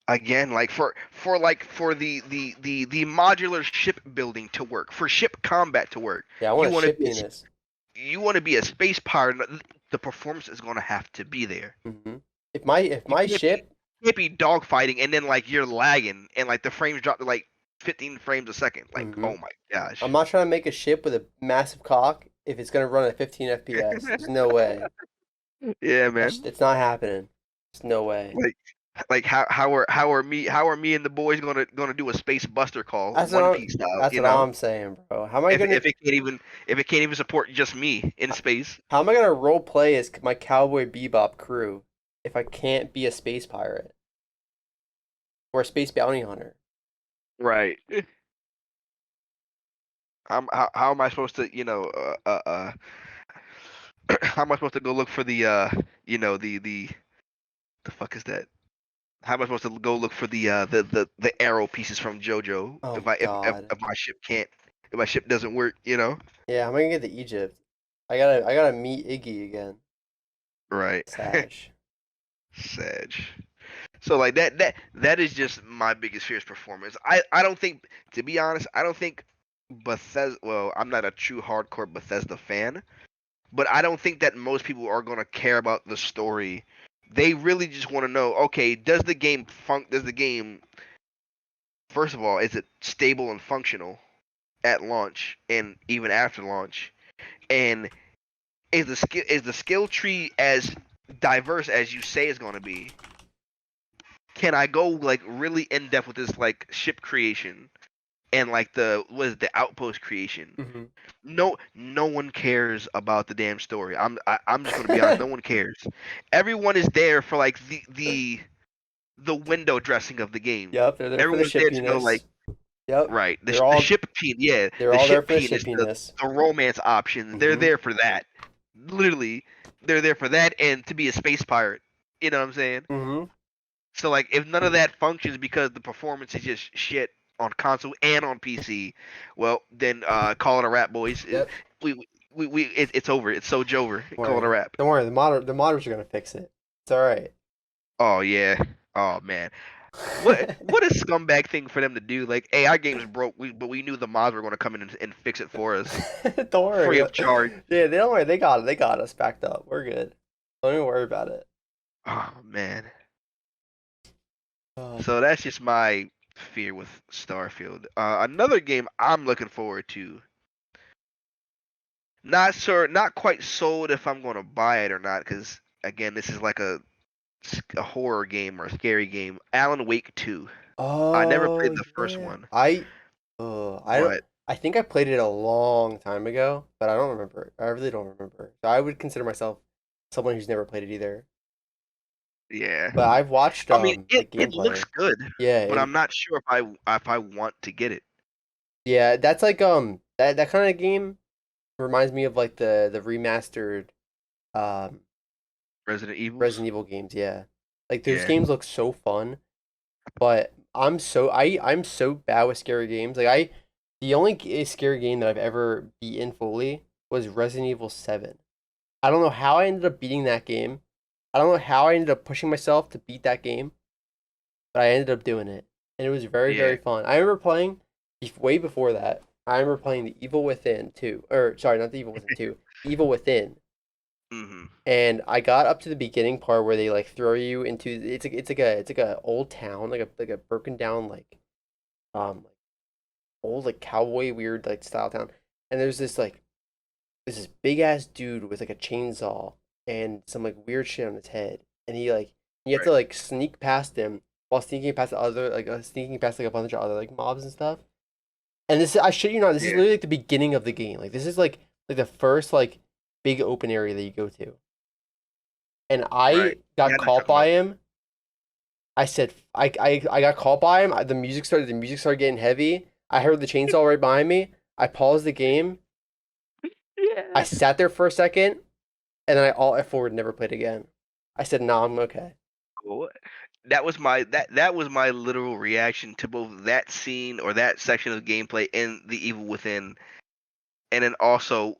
again, like for the modular ship building to work, for ship combat to work, Yeah, I want you a want to ship be penis. you want to be a space pirate. The performance is going to have to be there. hmm if You my can't ship, be dogfighting and then like you're lagging and like the frames drop to like 15 frames a second. Like, hmm oh my gosh. I'm not trying to make a ship with a massive cock if it's gonna run at 15 FPS. There's no way. Yeah, man. It's not happening. There's no way. Like how are me and the boys gonna do a space buster call, One Piece style? That's what I'm saying, bro. If it can't even support just me in space. how am I gonna role play as my Cowboy Bebop crew if I can't be a space pirate or a space bounty hunter? Right. How am I supposed to how am I supposed to go look for the the fuck is that? How am I supposed to go look for the arrow pieces from JoJo Oh if my god. my ship doesn't work, you know? Yeah, how am I gonna get to Egypt? I gotta meet Iggy again. Right. Sash. Sag. So like that is just my biggest fear is performance. I don't think, to be honest, I don't think Bethesda. Well, I'm not a true hardcore Bethesda fan, but I don't think that most people are gonna care about the story. They really just want to know, okay, does the game, first of all, is it stable and functional at launch and even after launch, and is the skill tree as diverse as you say it's going to be? Can I go like really in depth with this like ship creation and like the outpost creation? hmm No one cares about the damn story. I'm just gonna be honest. No one cares. Everyone is there for like the window dressing of the game. Yep, they're there for the Everyone's there to go like, shippiness. Yep, right, the ship penis, yeah, they're the all there ship for the penis, shippiness. the romance options. They're hmm there for that. Literally, they're there for that and to be a space pirate. You know what I'm saying? hmm So like, if none of that functions because the performance is just shit on console and on PC, well then call it a wrap, boys. Yep. It's over. It's so over. Don't Call it a worry. wrap. Don't worry. The modders are gonna fix it. It's all right. Oh yeah. Oh man. What a scumbag thing for them to do. Like, hey, our game's broke, but we knew the mods were going to come in and fix it for us, Don't free worry. of charge. Yeah, they don't worry. They got it. They got us backed up. We're good. Don't even worry about it. Oh man. Uh, So that's just my fear with Starfield. Another game I'm looking forward to. Not sure, not quite sold if I'm going to buy it or not, because again, this is like a a horror game or a scary game, Alan Wake 2. I never Oh played the first yeah. one, I don't. but I think I played it a long time ago, but I don't remember. I really don't remember. So I would consider myself someone who's never played it either. yeah. But I've watched I mean, like it looks gameplay. good, Yeah, but I'm not sure if I want to get it. yeah. That's like that kind of game reminds me of like the remastered um Resident Evils. Resident Evil games. Yeah, like those Yeah. games look so fun. But I'm so bad with scary games. The only scary game that I've ever beaten fully was Resident Evil 7. I don't know how I ended up beating that game. I don't know how I ended up pushing myself to beat that game, but I ended up doing it. And it was very, Yeah. very fun. I remember playing way before that. I remember playing the Evil Within 2. Or sorry, not the Evil Within 2. Evil Within. Mhm. And I got up to the beginning part where they like throw you into it's like a old town, like a broken down like old like cowboy weird like style town. And there's this big ass dude with like a chainsaw and some like weird shit on his head. And you have to Right. like sneak past him while sneaking past like a bunch of other like mobs and stuff. And I shit you not, this is Yeah. literally like the beginning of the game. Like this is like the first like big open area that you go to. And I Right. Yeah, got I know what you're caught talking by about. him. I said I got caught by him. The music started getting heavy. I heard the chainsaw right behind me. I paused the game. I Yeah. sat there for a second, and then I alt F4 and never played again. I said, "Nah, I'm okay." Cool. That was my literal reaction to both that scene or that section of gameplay and the Evil Within, and then also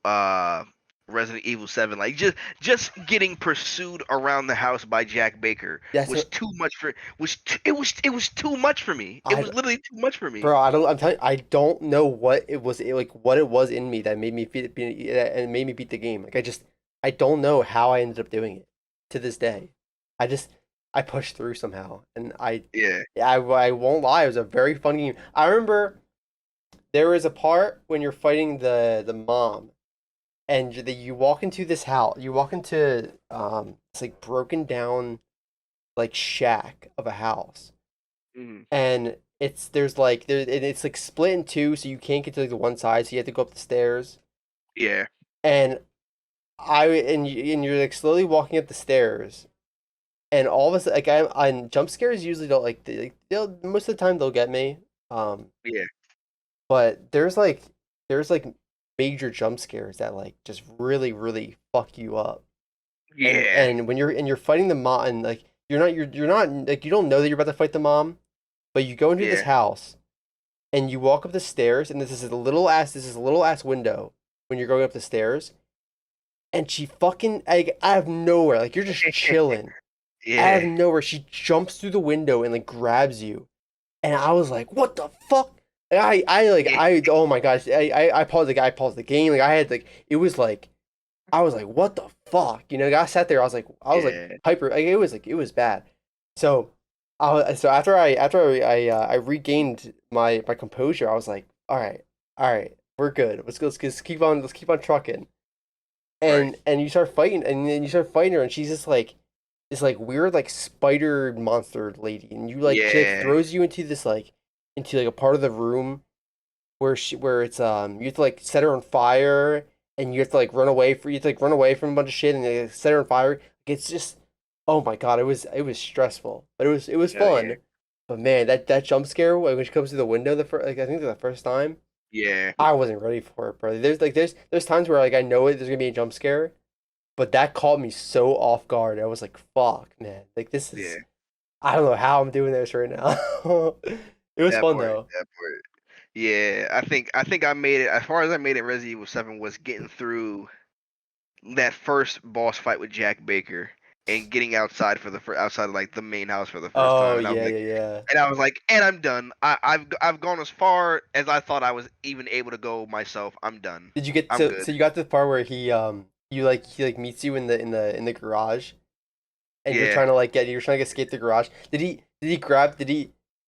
Resident Evil 7. Like just getting pursued around the house by Jack Baker That's was what too much for it was too much for me. It I was literally too much for me. bro. I don't. I'm telling you, I don't know what it was like what it was in me that made me and made me beat the game. I don't know how I ended up doing it to this day. I just I pushed through somehow, and Yeah. I won't lie. It was a very fun game. I remember there was a part when you're fighting the mom, and you walk into this house. You walk into it's like broken down like shack of a house, Mhm. and it's like split in two, so you can't get to like the one side, so you have to go up the stairs. Yeah. And you're like slowly walking up the stairs, and all of a sudden, like on jump scares usually don't they'll most of the time they'll get me. Um, Yeah. but there's like major jump scares that like just really really fuck you up. Yeah. And when you're fighting the mom, and like you're not like you don't know that you're about to fight the mom, but you go into this Yeah. house and you walk up the stairs, and this is a little ass window when you're going up the stairs, and she fucking like out of nowhere, like you're just chilling, out of Yeah. nowhere, she jumps through the window and like grabs you, and I was like, what the fuck? And I oh my gosh, I paused the game, like I had like it was like I was like, what the fuck? You know, like, I sat there, I was like Yeah. hyper, like it was bad. So, so I regained my composure. I was like, all right, we're good. Let's keep on trucking. Right. And you start fighting, and then you start fighting her, and she's just like this like weird like spider monster lady, and she like Yeah. throws you into like a part of the room where it's you have to like set her on fire, and you have to like run away from a bunch of shit, and they set her on fire. Like, it's just oh my god, it was stressful, but it was Hell yeah. fun. But man, that jump scare when she comes through the window the first, like I think the first time, Yeah. I wasn't ready for it, bro. There's times where like I know there's gonna be a jump scare, but that caught me so off guard. I was like, fuck, man, like this Yeah. is I don't know how I'm doing this right now. It was That fun part. though. That part. Yeah, I think I made it as far as I made it Resident Evil 7 was getting through that first boss fight with Jack Baker and getting outside for the outside of like the main house for the first Oh time, yeah, yeah, yeah. and I was like, and I'm done. I've gone as far as I thought I was even able to go myself. I'm done. Did you get I'm good. so you got to the part where he like meets you in the garage, and Yeah. you're trying to escape the garage. Did he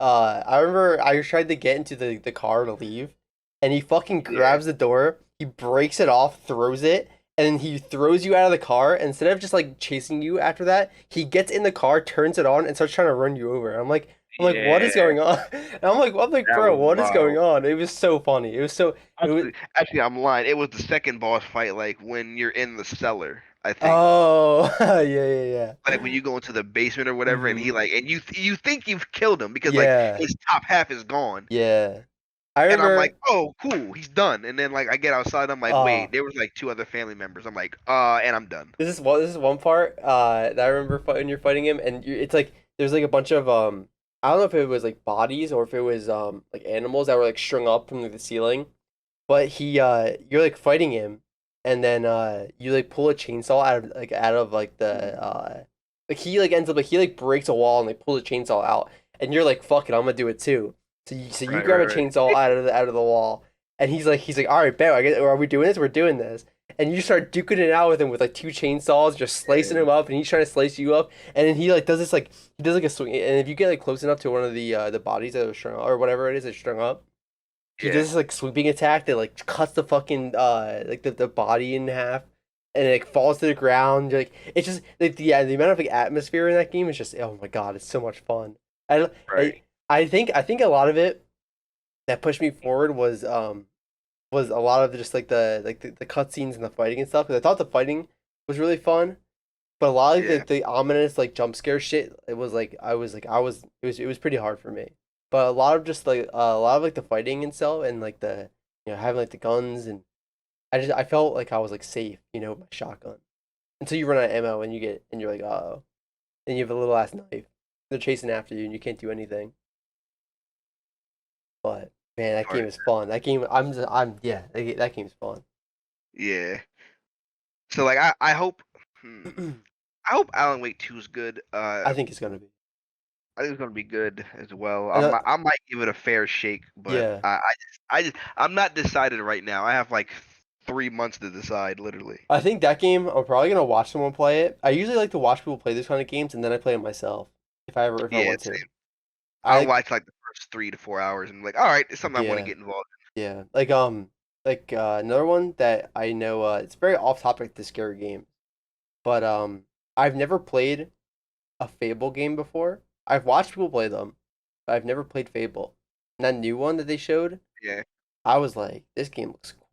I remember I tried to get into the car to leave, and he fucking Yeah. grabs the door, he breaks it off, throws it, and then he throws you out of the car. And instead of just like chasing you after that, he gets in the car, turns it on, and starts trying to run you over. I'm like, what is Yeah, going on? And I'm like, that bro, was what is going wild. on? It was so funny. It was so. It was. Actually, I'm lying. It was the second boss fight, like when you're in the cellar, I think. Oh, yeah, Like yeah. when you go into the basement or whatever, and Mm-hmm. he like, and you think you've killed him because like Yeah, his top half is gone, yeah. I and I'm like, remember. oh, cool, he's done. And then like I get outside, I'm like, Uh, wait, there was like two other family members. I'm like, and I'm done. this is one part that I remember when you're fighting him, and it's like there's like a bunch of I don't know if it was like bodies or if it was like animals that were like strung up from like, the ceiling, but you're like fighting him, and then you like pull a chainsaw out of like the like he like ends up like he like breaks a wall and like pulls a chainsaw out, and you're like fuck it, I'm gonna do it too. So you Right, grab right, a right. chainsaw out of the wall, and he's like all right, bet I guess are we doing this? We're doing this. And you start duking it out with him with like two chainsaws, just slicing Yeah, him up, and he's trying to slice you up, and then he like does this like he does like a swing, and if you get like close enough to one of the bodies that are strung or whatever it is that's strung up, he yeah, does this like sweeping attack that like cuts the fucking like the body in half, and it like falls to the ground. Like it's just like the amount of like atmosphere in that game is just oh my god, it's so much fun. I right. I I think a lot of it that pushed me forward was a lot of just like the cutscenes and the fighting and stuff. Because I thought the fighting was really fun, but a lot of Yeah, the ominous like jump scare shit. It was like it was pretty hard for me. But a lot of just like a lot of like the fighting itself and like the having like the guns and I felt like I was like safe with my shotgun until you run out of ammo and you're like oh and you have a little ass knife. They're chasing after you and you can't do anything. But man, that game part. is fun. That game I'm yeah that game's fun. Yeah. So like I hope, I hope Alan Wake 2 is good. I think it's gonna be. I think it's gonna be good as well. And I might give it a fair shake, but yeah. I'm not decided right now. I have like 3 months to decide, literally. I think that game I'm probably gonna watch someone play it. I usually like to watch people play this kind of games and then I play it myself if I Yeah, want to. same. I I'll like watch like the first 3 to 4 hours and be like, all right, it's something I want to yeah get involved yeah like another one that I know it's very off topic to scary game, but I've never played a Fable game before. I've watched people play them, but I've never played Fable. And that new one that they showed, in. Yeah, I was like, this game looks cool.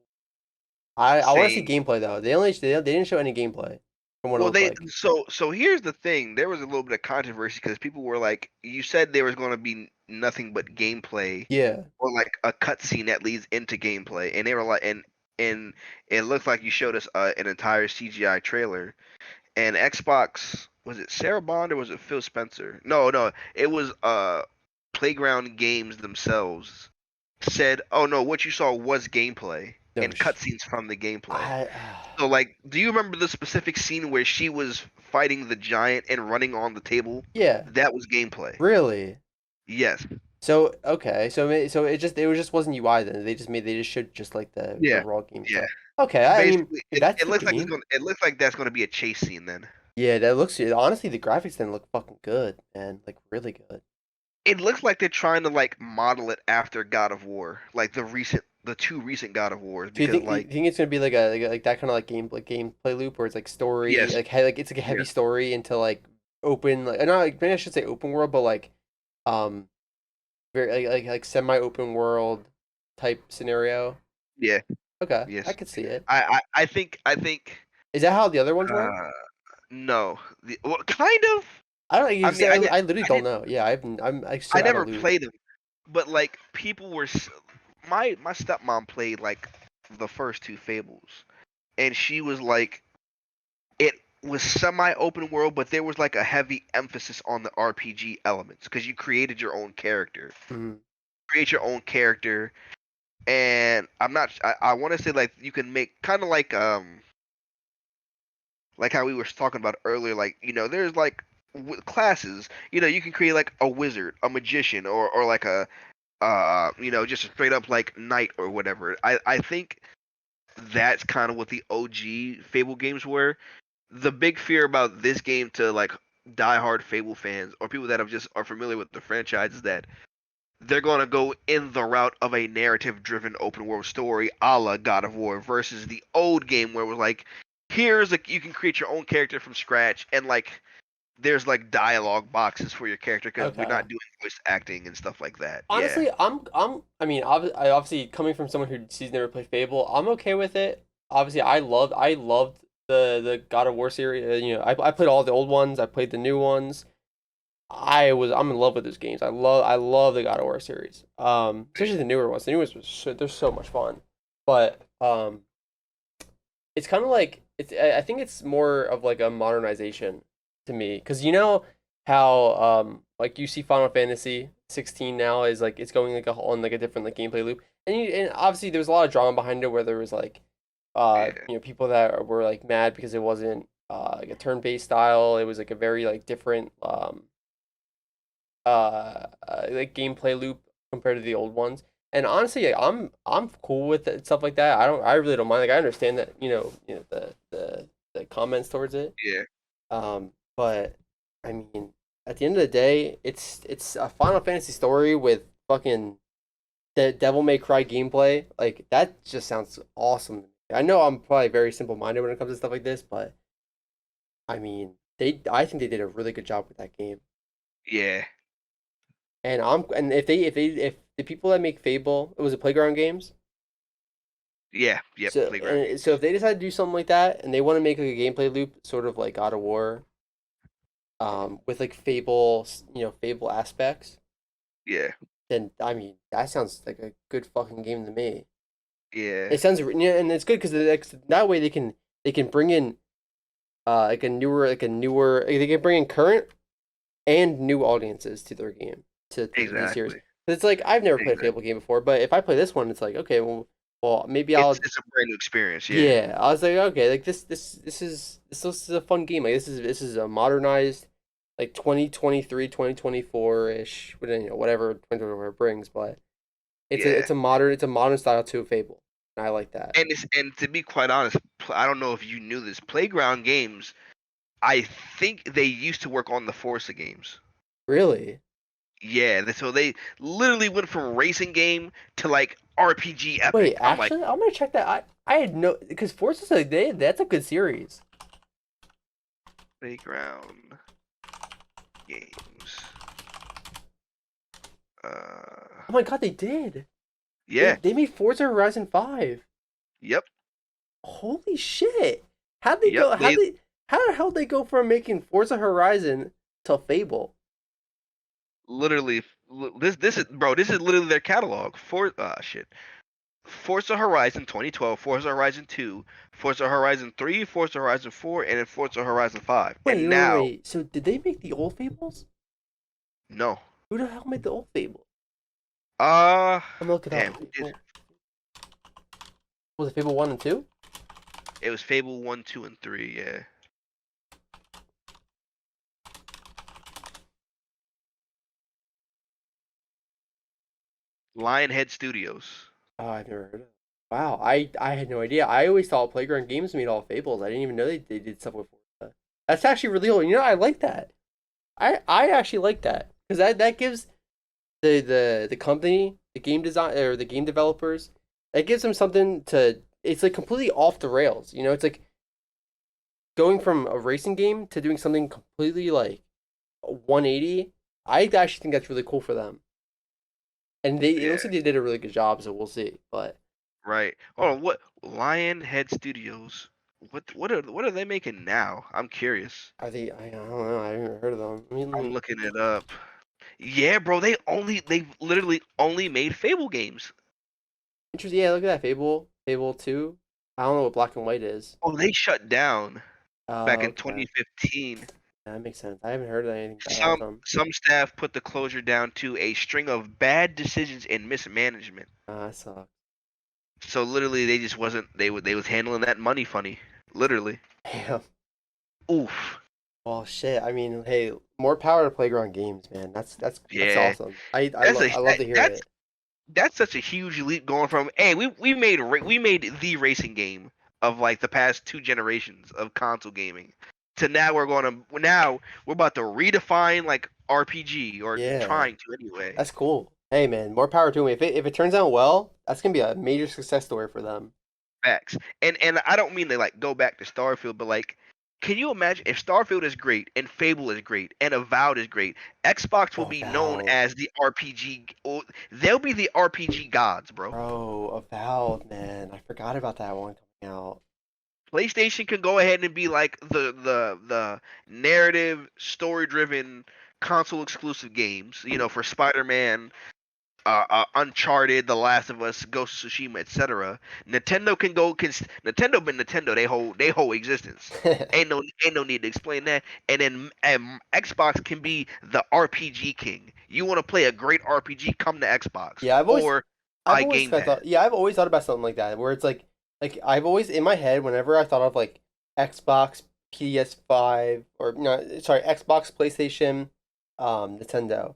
I want to see same. gameplay though. They didn't show any gameplay from what it Well, looked they like. so here's the thing. There was a little bit of controversy because people were like, you said there was going to be nothing but gameplay Yeah. or like a cutscene that leads into gameplay, and they were like, and it looked like you showed us an entire CGI trailer. And Xbox, was it Sarah Bond or was it Phil Spencer? No, no, it was Playground Games themselves said, "Oh no, what you saw was gameplay No. and cutscenes from the gameplay." I. So like, do you remember the specific scene where she was fighting the giant and running on the table? Yeah. That was gameplay. Really. Yes. So okay. So it just wasn't UI then. They just showed just like the Yeah. raw game Yeah. stuff. Okay. So I mean, basically, if that's it the looks like game, it looks like that's gonna be a chase scene then. yeah, that looks honestly the graphics then look fucking good, man. Like really good. It looks like they're trying to like model it after God of War, like the two recent God of Wars, So you because think you like think it's gonna be like that kind of like gameplay loop where it's like story yes, like it's like a heavy yes, story into like open like not like maybe I should say open world but like um very like semi open world type scenario. yeah, Okay, I yes. could see it. I think Is that how the other ones were? uh no, well, kind of. I don't. You I mean, said I literally I don't didn't, know. Yeah, I'm so I out of never loop. played them, but like people were, my stepmom played like the first two Fables, and she was like, it was semi open world, but there was like a heavy emphasis on the RPG elements because you created your own character, Mhm. create your own character, and I'm not. I want to say like you can make kind of like how we were talking about earlier. Like there's like classes. You can create like a wizard, a magician, or like a just a straight up like knight or whatever. I think that's kind of what the OG Fable games were. The big fear about this game to like diehard Fable fans or people that have just are familiar with the franchise is that they're going to go in the route of a narrative driven open world story a la God of War versus the old game where it was like here's like you can create your own character from scratch, and like there's like dialogue boxes for your character because we're Okay. not doing voice acting and stuff like that. Yeah, Honestly, I mean, I obviously coming from someone who's never played Fable, I'm okay with it. Obviously, I loved the God of War series. You know, I played all the old ones. I played the new ones. I'm in love with those games. I love the God of War series. Especially the newer ones. The new ones they're so much fun. But it's kind of like I think it's more of like a modernization to me because you know how like you see Final Fantasy 16 now is like it's going like on like a different like gameplay loop and obviously there's a lot of drama behind it where there was like yeah, you know people that were like mad because it wasn't like a turn-based style. It was like a very like different like gameplay loop compared to the old ones. And honestly, like, I'm cool with it, stuff like that. I really don't mind. Like I understand that the comments towards it. yeah, But I mean, at the end of the day, it's a Final Fantasy story with fucking Devil May Cry gameplay. Like that just sounds awesome. I know I'm probably very simple minded when it comes to stuff like this, but I mean, I think they did a really good job with that game. yeah, And if the people that make Fable, it was a Playground Games. yeah, yep. Playground So if games. they decide to do something like that and they want to make like a gameplay loop, sort of like God of War, with like Fable, Fable aspects, Yeah, then I mean that sounds like a good fucking game to me. yeah, It sounds yeah, and it's good because that way they can bring in like a newer they can bring in current and new audiences to their game to the series. exactly, 'Cause it's like I've never played a Fable exactly. game before, but if I play this one, it's like okay, well maybe It's I'll it's a brand new experience. Yeah, yeah. I was like okay, like this is a fun game. Like this is a modernized like 2023 2024 ish, whatever 2024 brings, but yeah. it's a modern style to a Fable, and I like that. And to be quite honest, I don't know if you knew this. Playground games, I think they used to work on the Forza games. Really? Yeah, so they literally went from racing game to like RPG Wait, epic. I'm like, actually, I'm gonna check that. I had no because Forza's like that's a good series. playground games. Uh, Oh my god, they did. They yeah, they made Forza Horizon 5. yep, Holy shit! How'd they yep. go? They How the hell they go from making Forza Horizon to Fable? literally this is bro. This is literally their catalog. For shit. Forza Horizon 2012, Forza Horizon 2, Forza Horizon 3, Forza Horizon 4, and then Forza Horizon 5. Wait, And wait, now, wait. So did they make the old Fables? no. Who the hell made the old Fable? Uh, I'm gonna look it damn, up. who did it? Was it Fable 1 and 2? It was Fable 1, 2, and 3, yeah. Lionhead Studios. Oh, I've never heard of it. Wow, I had no idea. I always thought Playground Games made all Fables. I didn't even know they did stuff with Forza. That's actually really cool. You know, I like that. I actually like that because that gives the company, the game design or the game developers, it gives them something to. It's like completely off the rails. You know, it's like going from a racing game to doing something completely like 180. I actually think that's really cool for them, and it looks Yeah, like they did a really good job. So we'll see. But right. Hold on, what? Lionhead Studios. What are they making now? I'm curious. are they? I don't know. I haven't heard of them. I'm looking it up. Yeah, bro, they literally only made Fable games. Interesting. Yeah, look at that Fable 2. I don't know what Black and White is. Oh, they shut down back in Okay. 2015. That makes sense. I haven't heard of anything about Some them. some staff put the closure down to a string of bad decisions and mismanagement. That sucks. So literally, they just wasn't they was handling that money funny. Literally. Damn. Oof. Well, shit. I mean, hey, more power to Playground Games, man. That's Yeah. awesome. That's a I love to hear that's it. that's such a huge leap going from hey we made the racing game of like the past two generations of console gaming to now we're about to redefine like RPG or Yeah, trying to anyway. that's cool. Hey, man, more power to them. If it turns out well, that's gonna be a major success story for them. Facts. And I don't mean to like go back to Starfield, but like, can you imagine if Starfield is great and Fable is great and Avowed is great? Xbox will be known Avowed, as the RPG. They'll be the RPG gods, bro. bro, Avowed, man. I forgot about that one coming out. PlayStation can go ahead and be like the narrative, story driven console exclusive games. You know, for Spider-Man, Uncharted, The Last of Us, Ghost of Tsushima, etc. Nintendo Nintendo been Nintendo they whole existence. Ain't no need to explain that. And then Xbox can be the RPG king. You want to play a great RPG? Come to Xbox Yeah, or I've buy always Game kind of Pass. thought, yeah, I've always thought about something like that, where it's like I've always in my head whenever I thought of like Xbox, PS5, or no, sorry, Xbox, PlayStation, Nintendo.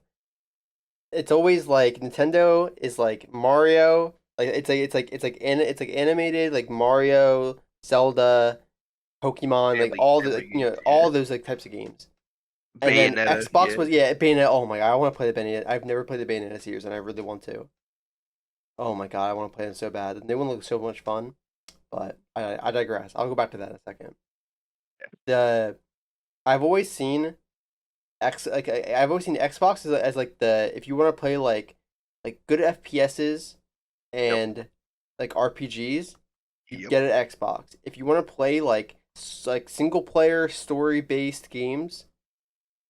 It's always like Nintendo is like Mario, like it's like animated like Mario, Zelda, Pokemon, like all the Family like, games, yeah. all those like types of games. And then Bayonetta, Xbox yeah. was yeah, Bayonetta. Oh my god, I want to play the Bayonetta. I've never played the Bayonetta series, and I really want to. Oh my god, I want to play them so bad. The new one looks so much fun, but I digress. I'll go back to that in a second. The I've always seen I've always seen Xbox as like the if you want to play like good FPSs Yep. and like RPGs, you Yep. get an Xbox. If you want to play like single player story based games,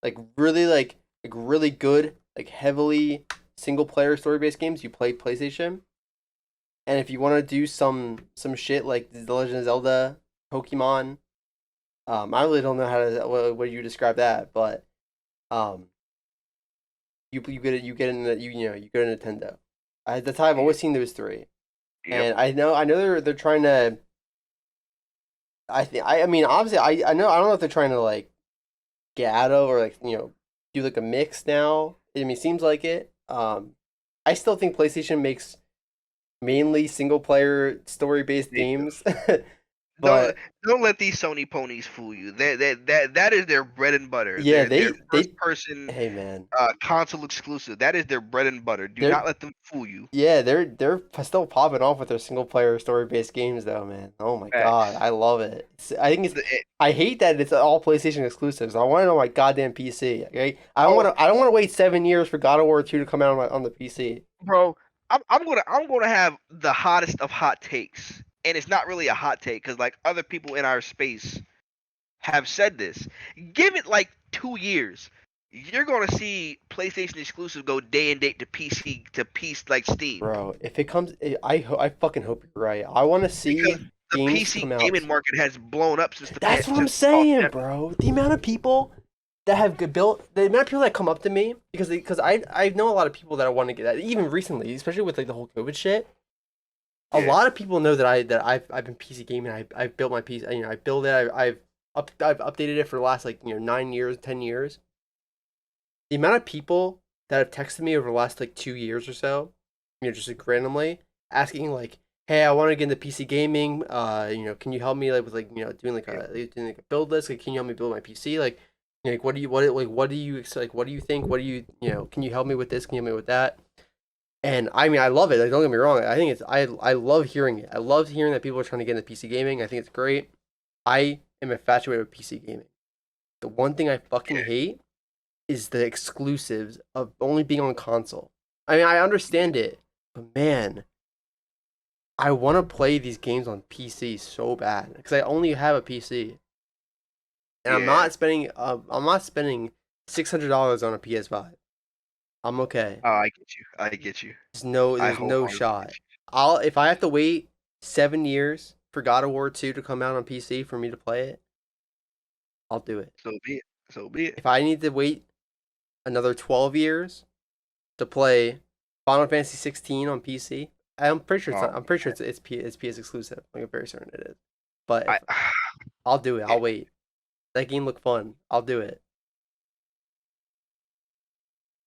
like really good like heavily single player story based games, you play PlayStation. And if you want to do some shit like The Legend of Zelda, Pokemon, I really don't know how to what you describe that, but um, you get in you know you get a Nintendo. That's how I've Yeah. always seen those three, Yep. and I know they're trying to. I mean obviously I know I don't know if they're trying to like get out of or like do like a mix now. I mean it seems like it. I still think PlayStation makes mainly single player story based They do. games, Don't but don't let these Sony ponies fool you. That is their bread and butter. yeah Their first they person hey man console exclusive. That is their bread and butter. Do they're not let them fool you. yeah they're still popping off with their single player story based games though man. Oh my god, Facts. I love it. I think it's The, it, I hate that it's all PlayStation exclusives. I want it on my goddamn PC. Okay, oh, I don't want to wait 7 years for God of War 2 to come out on the PC. bro, I'm gonna have the hottest of hot takes, and it's not really a hot take because like other people in our space have said this. Give it like 2 years. You're gonna see PlayStation exclusive go day and date to PC like Steam. Bro, if it comes, I fucking hope you're right. I want to see Because the games PC come out. gaming market has blown up since That's what I'm since saying, pandemic. bro. The amount of people that have built, the amount of people that come up to me because I know a lot of people that I want to get that even recently, especially with like the whole COVID shit. A Yeah, lot of people know that I've been PC gaming. I've built my PC. I built it. I've updated it for the last like 9 years, 10 years. The amount of people that have texted me over the last like 2 years or so, just like randomly asking like, "Hey, I want to get into PC gaming. Can you help me like with like yeah. doing like a build list? Like, can you help me build my PC? Like, like what do you like what do you think? What do you Can you help me with this? Can you help me with that?" And I mean, I love it. Like, don't get me wrong. I think I love hearing it. I love hearing that people are trying to get into PC gaming. I think it's great. I am infatuated with PC gaming. The one thing I fucking hate is the exclusives of only being on console. I mean, I understand it, but man, I want to play these games on PC so bad because I only have a PC, and Yeah. I'm not spending $600 on a PS5. I'm okay. Oh, I get you. I get you. I There's no wholeheartedly get shot. I'll if I have to wait 7 years for God of War 2 to come out on PC for me to play it, I'll do it. you. So be it. So be it. If I need to wait another 12 years to play Final Fantasy 16 on PC. I'm pretty sure it's Oh, not, I'm pretty sure it's PS exclusive. Like I'm very certain it is. But I if I'll do it, yeah. I'll wait. That game looked fun. I'll do it.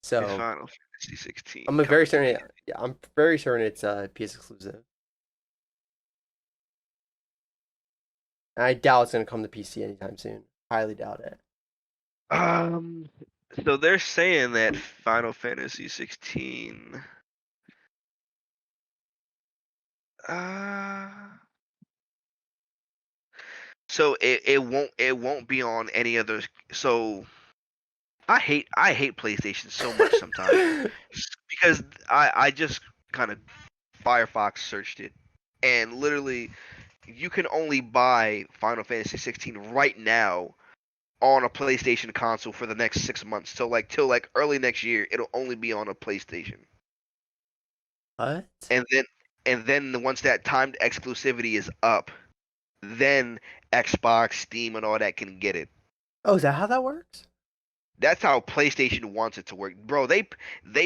It's So Final Fantasy 16 I'm a very coming to certain. P. Yeah, I'm very certain it's PS exclusive. And I doubt it's gonna come to PC anytime soon. Highly doubt it. Um. So they're saying that Final Fantasy 16. Uh. So it won't be on any other. So I hate PlayStation so much sometimes because I just kind of Firefox searched it, and literally you can only buy Final Fantasy 16 right now on a PlayStation console for the next 6 months. So like till like early next year, it'll only be on a PlayStation. What? And then once that timed exclusivity is up, then Xbox, Steam, and all that can get it. Oh, is that how that works? That's how PlayStation wants it to work, bro. They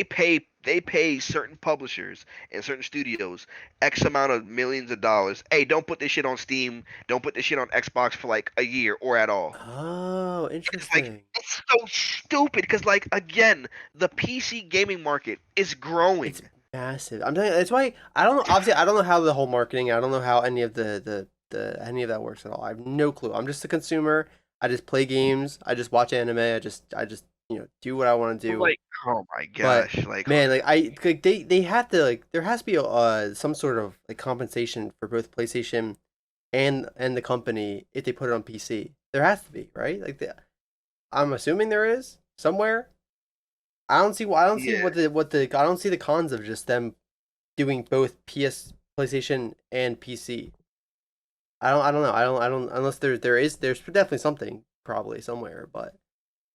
pay certain publishers and certain studios X amount of millions of dollars. Hey, don't put this shit on Steam. Don't put this shit on Xbox for like a year or at all. Oh, It's like interesting. it's so stupid because like again, the PC gaming market is growing. It's massive. I'm telling you, that's why I don't know. Obviously, I don't know how the whole marketing. I don't know how any of the any of that works at all. I have no clue. I'm just a consumer. I just play games. I just watch anime. I just do what I want to do. Like, oh my But gosh, like man, they had to there has to be some sort of like compensation for both PlayStation and the company if they put it on PC. There has to be, right? I'm assuming there is somewhere. I don't see yeah, I don't see the cons of just them doing both PlayStation and PC. I don't know. I don't unless there's definitely something probably somewhere, but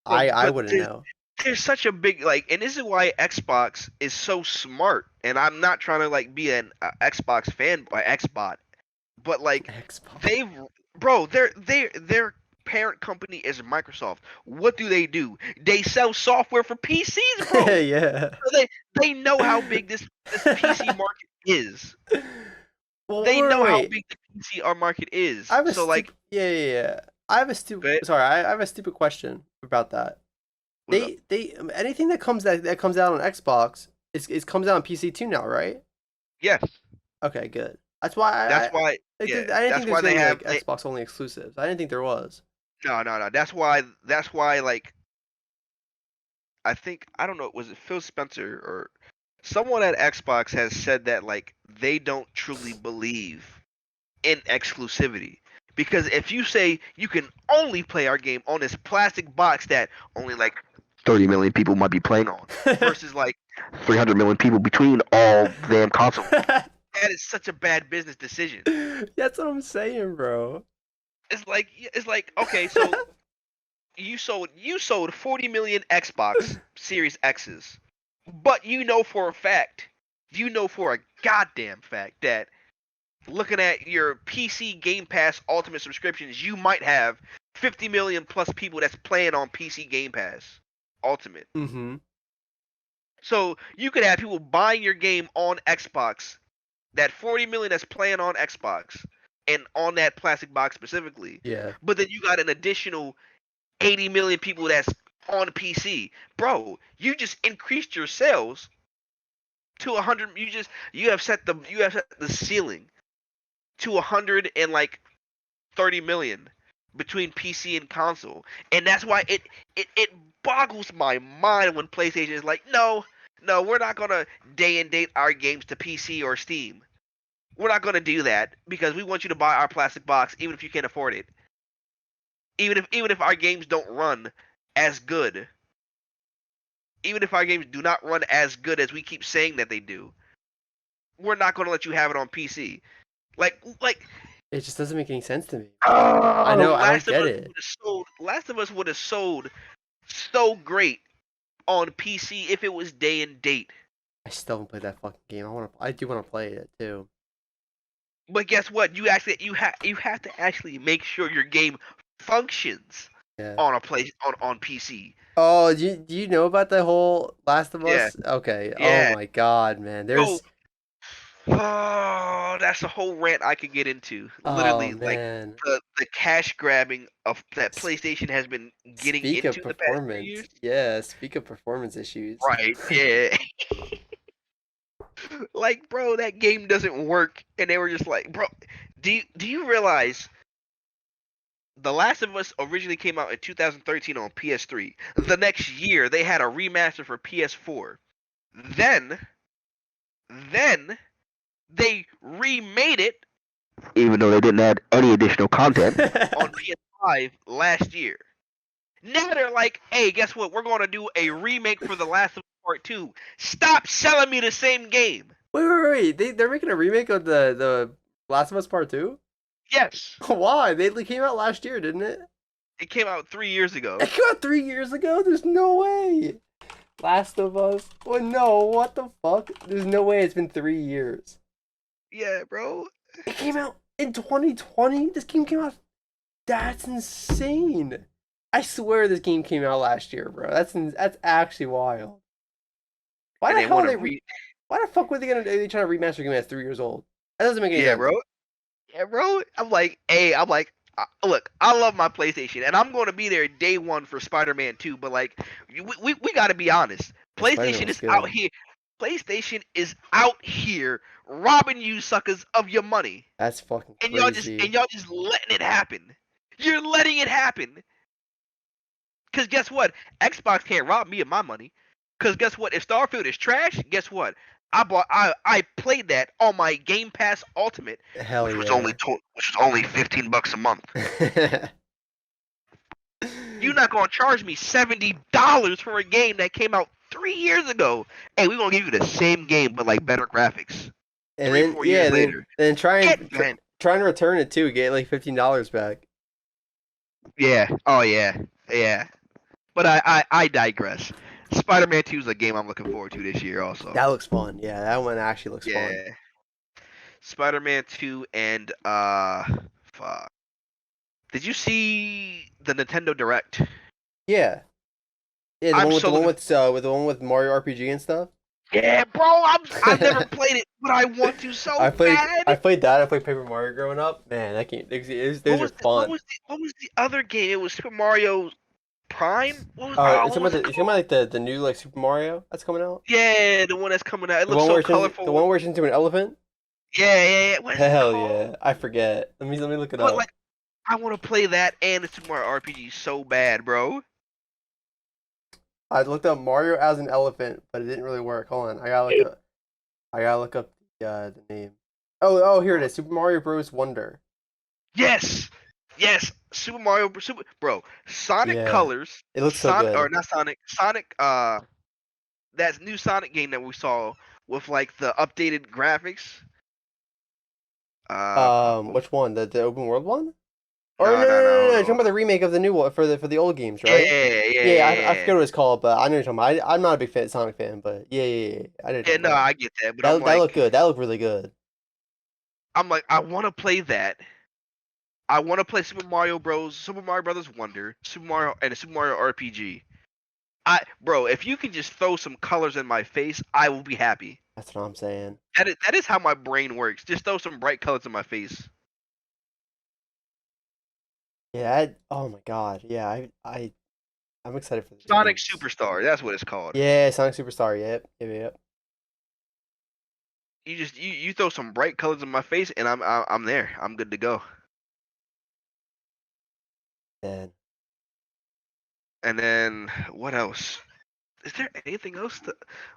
bro, I but wouldn't know. there's such a big like, and this is why Xbox is so smart. And I'm not trying to like be an Xbox fan by Xbot, but like Xbox. they've bro, their parent company is Microsoft. What do? They sell software for PCs, bro. Yeah. So they know how big this PC market is. Well, They know how wait. big the PC market I is. have a So like, stupid. Yeah, yeah, yeah. I have a stupid. but Sorry, I have a stupid question about that. what's up? They anything that comes out on Xbox is comes out on PC too now, right? Yes, Okay, good. That's why that's why. I Yeah, didn't think that's there was why gonna they be have. like Xbox only exclusives. I didn't think there was. No. That's why. Like, I think I don't know. Was it Phil Spencer or someone at Xbox has said that like they don't truly believe in exclusivity. Because if you say you can only play our game on this plastic box that only like 30 million people might be playing on, versus like 300 million people between all damn consoles, that is such a bad business decision. That's what I'm saying, bro. It's like okay, so you sold 40 million Xbox Series X's, but you know for a goddamn fact that looking at your PC Game Pass Ultimate subscriptions, you might have 50 million plus people that's playing on PC Game Pass Ultimate. Mm-hmm. So you could have people buying your game on Xbox, that 40 million that's playing on Xbox and on that plastic box specifically. Yeah. But then you got an additional 80 million people that's on PC. Bro, you just increased your sales to 100. You have set the ceiling to 100 and like 30 million between PC and console. And that's why it boggles my mind when PlayStation is like, no, we're not gonna day and date our games to PC or Steam. We're not gonna do that because we want you to buy our plastic box even if you can't afford it. Even if our games don't run as good. Even if our games do not run as good as we keep saying that they do, we're not gonna let you have it on PC. Like It just doesn't make any sense to me. I oh, know. I don't get it. Last of Us would have sold so great on PC if it was day and date. I still haven't played that fucking game. I do want to play it too. But guess what? You have to actually make sure your game functions Yeah. on a place on PC. Oh, do you know about the whole Last of Yeah, Us? Okay. Oh yeah. my God, man. Bro, There's. oh, that's a whole rant I could get into. Oh Literally, like man. the cash grabbing of that S- PlayStation has been getting Speak of into the past few performance. years. Yeah. Speak of performance issues. Right, yeah. Like, bro, that game doesn't work, and they were just like, bro, do you realize The Last of Us originally came out in 2013 on PS3. The next year, they had a remaster for PS4. Then, then they remade it even though they didn't add any additional content, on PS5 last year. Now they're like, hey, guess what? We're going to do a remake for The Last of Us Part 2. Stop selling me the same game. Wait. They're making a remake of the Last of Us Part 2? Yes. Why? They came out last year, didn't it? It came out 3 years ago. It came out 3 years ago? There's no way. Last of Us? Oh no, what the fuck? There's no way it's been 3 years. Yeah, bro. It came out in 2020? This game came out. That's insane. I swear this game came out last year, bro. That's actually wild. Why the hell are they why the fuck were they trying to remaster a game that's 3 years old? That doesn't make any sense. Bro. Yeah, bro. I'm like, look, I love my PlayStation, and I'm going to be there day one for Spider-Man 2. But like, we got to be honest. PlayStation is out here. PlayStation is out here robbing you suckers of your money. That's fucking crazy. And y'all just letting it happen. You're letting it happen. Cause guess what? Xbox can't rob me of my money. Cause guess what? If Starfield is trash, guess what? I played that on my Game Pass Ultimate, Hell which yeah. was only $15 a month. You're not gonna charge me $70 for a game that came out 3 years ago. Hey, we're gonna give you the same game but like better graphics. And 3-4 years later. Then try and return it too. Get like $15 back. Yeah. Oh yeah. Yeah. But I digress. Spider-Man 2 is a game I'm looking forward to this year also. That looks fun. Yeah, that one actually looks fun. Yeah. Spider-Man 2 and fuck. Did you see the Nintendo Direct? Yeah. Yeah, the one with Mario RPG and stuff. Yeah, bro. I've never played it, but I want to so bad. I played that. I played Paper Mario growing up. Man, that game. Those are fun. What was the other game? It was Super Mario Prime. You're talking about like the new like Super Mario that's coming out? Yeah, the one that's coming out. It looks so colorful. The one where it's into an elephant. Yeah. Hell yeah! I forget. Let me look it up. Like, I want to play that and the Super Mario RPG so bad, bro. I looked up Mario as an elephant, but it didn't really work. Hold on, I gotta look up the name. Oh, here it is. Super Mario Bros. Wonder. Yes. Super Mario, bro. Sonic Colors. It looks so good. Or not Sonic. Sonic. That new Sonic game that we saw with like the updated graphics. Which one? The open world one? No. You're talking about the remake of the new one for the old games, right? Yeah. I forget what it's called, but I know you're talking about. I'm not a big Sonic fan, but yeah. I get that. But that looked good. That looked really good. I'm like, I want to play that. I want to play Super Mario Brothers Wonder, Super Mario RPG. Bro, if you can just throw some colors in my face, I will be happy. That's what I'm saying. That is how my brain works. Just throw some bright colors in my face. Yeah. Oh my god. Yeah. I'm excited for this. Sonic Superstar. That's what it's called. Yeah, Sonic Superstar. Yep. You throw some bright colors in my face, and I'm there. I'm good to go. Man. And then what else? Is there anything else?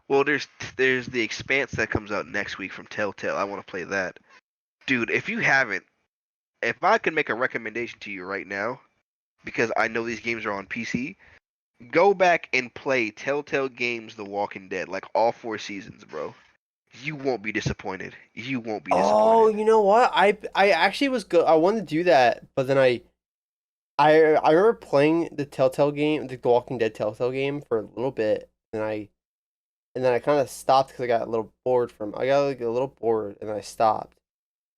Well, there's the Expanse that comes out next week from Telltale. I want to play that, dude. If you haven't, if I can make a recommendation to you right now, because I know these games are on PC, go back and play Telltale Games The Walking Dead, like all 4 seasons, bro. You won't be disappointed. Oh, you know what? I actually was good. I wanted to do that, but then I remember playing the Telltale game, the Walking Dead Telltale game for a little bit, and then I kind of stopped because I got a little bored and I stopped.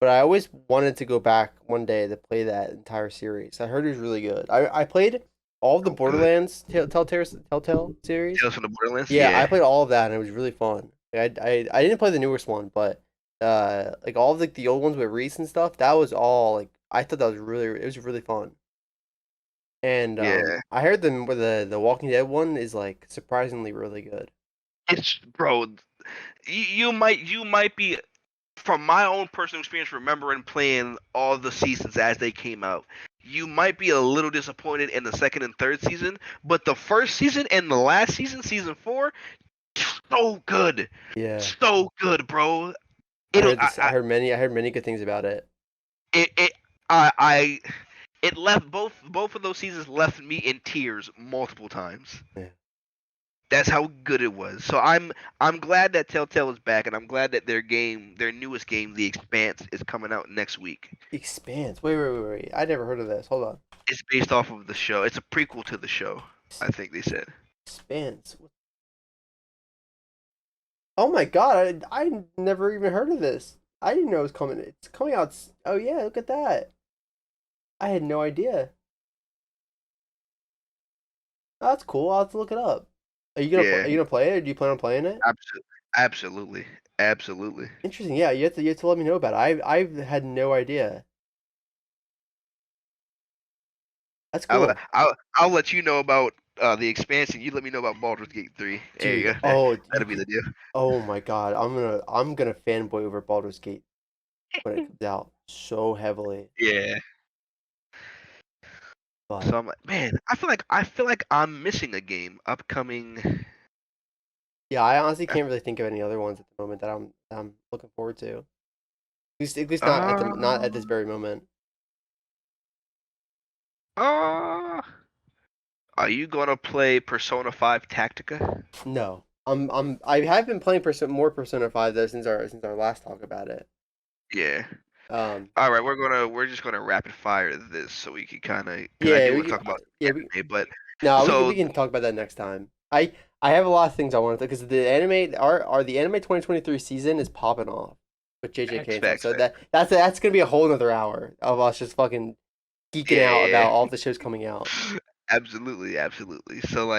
But I always wanted to go back one day to play that entire series. I heard it was really good. I played all of the Borderlands Telltale series. Tales from the Borderlands. Yeah, I played all of that and it was really fun. I didn't play the newest one, but like all of the old ones with Reese and stuff. That was all like I thought it was really fun. And I heard the Walking Dead one is like surprisingly really good. It's bro, you might be, from my own personal experience, remembering playing all the seasons as they came out. You might be a little disappointed in the second and third season, but the first season and the last season, season 4, so good. Yeah, so good, bro. I heard many good things about it. I it left both of those seasons left me in tears multiple times. Yeah. That's how good it was. So I'm glad that Telltale is back, and I'm glad that their newest game, The Expanse, is coming out next week. Expanse. Wait. I never heard of this. Hold on. It's based off of the show. It's a prequel to the show, I think they said. Expanse. Oh my god! I never even heard of this. I didn't know it was coming. It's coming out. Oh yeah, look at that. I had no idea. Oh, that's cool. I'll have to look it up. Are Yeah, you gonna play it? Or do you plan on playing it? absolutely, absolutely. Interesting. Yeah, you have to let me know about it. I've had no idea. That's cool, I'll let you know about the expansion. You let me know about Baldur's Gate 3. There you dude. go. Oh, That'll be the deal. oh my god. I'm gonna fanboy over Baldur's Gate when it comes out so heavily. Yeah. But So I'm like, man, I feel like I'm missing a game upcoming. yeah, I honestly can't really think of any other ones at the moment that I'm looking forward to. At least not at this Um, very moment. uh, are you gonna play Persona 5 Tactica? No. I have been playing more Persona 5 though since our last talk about it. Yeah. Um All right, we're just gonna rapid fire this so we can kind of, because I yeah, do want to talk about yeah, anime, but no, so we can talk about that next time. I have a lot of things I want to because the anime our the anime 2023 season is popping off with JJK and stuff. facts, So facts. that's going to be a whole nother hour of us just fucking geeking Yeah, out yeah, about all the shows coming out. yeah. Absolutely, absolutely. So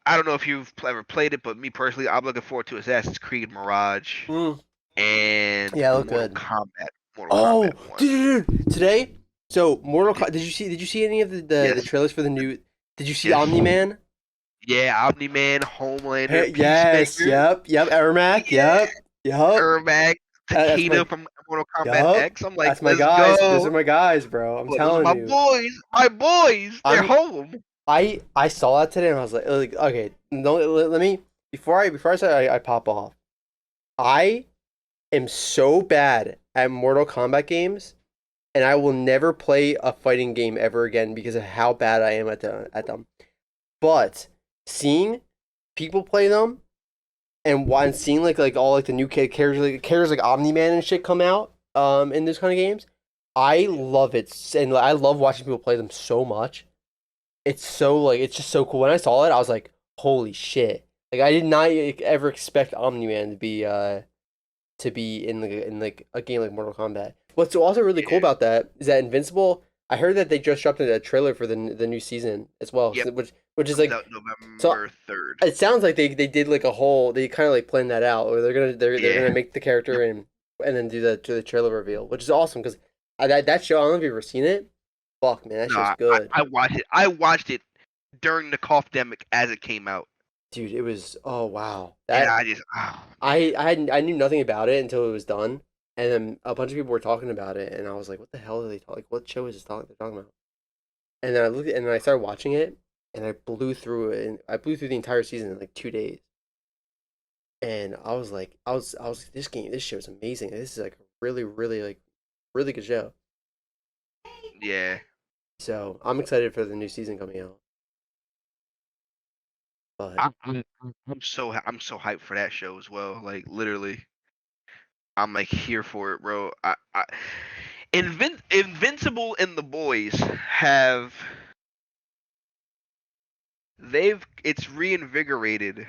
I don't know if you've ever played it, but me personally, I'm looking forward to Assassin's Creed Mirage Mm, and yeah, look Mortal good. Kombat. Mortal Oh, Kombat 1. today. So did you see any of the Yes, trailers for the new? Did you see yes. Omni Man? Yeah, Omni-Man, Homelander, Yes, Peacemaker, yep, Ermac, yeah, yep. Ermac, That's my Takeda from Mortal Kombat Yup. X. I'm like, That's my let's guys. Those go. are my guys, bro. I'm Like, those are telling my you. boys. My boys. They're I'm home. I saw that today and I was like okay, no, let me before I say I pop off. I am so bad at Mortal Kombat games and I will never play a fighting game ever again because of how bad I am at them. But seeing people play them and seeing like all like the new characters like Omni Man and shit come out in those kind of games, I love it and I love watching people play them so much. It's so like it's just so cool. When I saw it, I was like, holy shit! Like I did not ever expect Omni Man to be in like a game like Mortal Kombat. What's also really cool Yeah. about that is that Invincible. I heard that they just dropped a trailer for the new season as well, Yep. which is Comes like out so. November 3rd. It sounds like they did like a whole they kind of like planned that out, or they're Yeah. gonna make the character Yep. and then do the trailer reveal, which is awesome because that show I don't know if you've ever seen it. Fuck man, that No, show's good. I watched it. I watched it during the Cough-demic as it came out, Dude, it was oh wow. and That I just, oh man. I knew nothing about it until it was done, and then a bunch of people were talking about it, and I was like, "What the hell are they talking? Like, what show is they're talking about?" And then I started watching it, and I blew through it, and I blew through the entire season in like 2 days, and I was like, this show is amazing. This is like a really like really good show. Yeah. So I'm excited for the new season coming out. But I'm so hyped for that show as well. Like literally, I'm like here for it, bro. Invincible and the boys have it's reinvigorated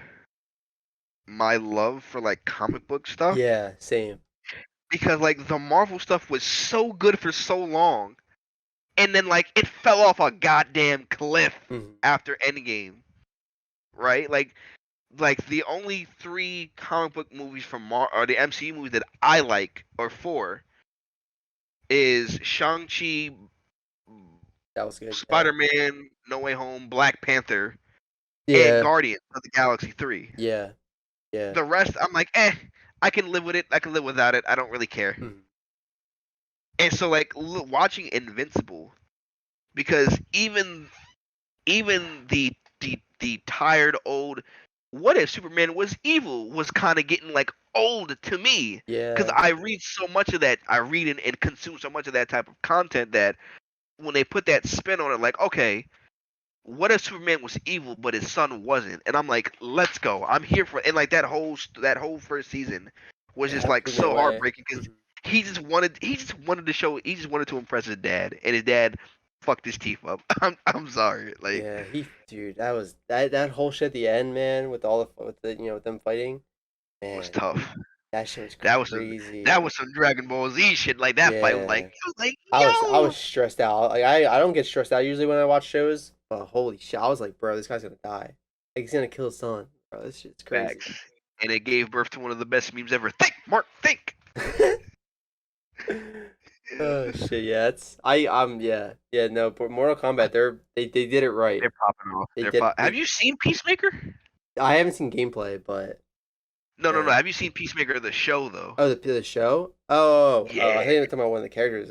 my love for like comic book stuff, yeah, same. because like the Marvel stuff was so good for so long, and then like it fell off a goddamn cliff Mhm. after Endgame, right? Like the only three comic book movies from or the MCU movies that I like or four is Shang-Chi, That was good. Yeah, Spider-Man, No Way Home, Black Panther, and yeah, Guardians of the Galaxy 3. yeah, yeah. The rest, I'm like, I can live with it. I can live without it. I don't really care. Mhm. And so, like, watching Invincible, because even the tired old, what if Superman was evil, was kind of getting like old to me because Yeah. I read so much of that. I read and consume so much of that type of content that when they put that spin on it, like, okay, what if Superman was evil but his son wasn't? And I'm like, let's go. I'm here for it. And like that whole first season was just Yeah, like blew me so away. heartbreaking because Mhm. he just wanted to impress his dad, and his dad fucked his teeth up. I'm sorry. Like Yeah, dude, that whole shit at the end, man, with all with the with them fighting, it was man, tough. that shit was That was some crazy. that was some Dragon Ball Z shit. Like that fight was like Yeah, I was like, I yo. was stressed out. Like I don't get stressed out usually when I watch shows, but holy shit, I was like, bro, this guy's gonna die. Like he's gonna kill his son, bro. This shit's crazy. Facts. And it gave birth to one of the best memes ever. Think, Mark, think. Oh shit, yeah, yeah, no, but Mortal Kombat, they did it right. They're popping off. They did Have they. you seen Peacemaker? I haven't seen gameplay, but No, no, no. man. Have you seen Peacemaker the show though? Oh, the show? Oh, I Yeah, think you're talking about one of the characters.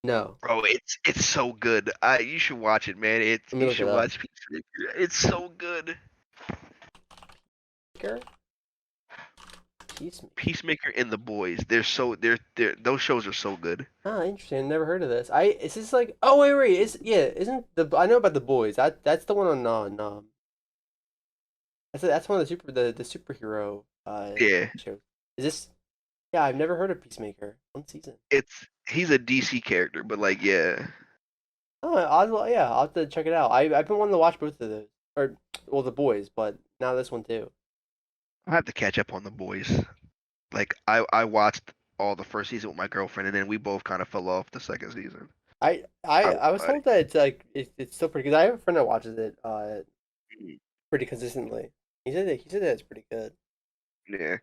No. bro, it's so good. You should watch it, man. Let me You look it should up. watch Peacemaker. It's so good. Peacemaker? Peacemaker. Peacemaker and the Boys. They're those shows are so good. Oh, interesting. Never heard of this. Is this like? Oh, wait. Isn't the? I know about the boys. That's the one on that's one of the superhero Yeah, shows. Is this? Yeah, I've never heard of Peacemaker. One season. he's a DC character, but like yeah, Oh, I'll have to check it out. I've been wanting to watch both of those, or well, the boys, but now this one too. I have to catch up on the Boys. Like I watched all the first season with my girlfriend, and then we both kind of fell off the second season. I was Like, told that it's like it's still pretty good. I have a friend that watches it mm, pretty consistently. He said that it's pretty good. yeah,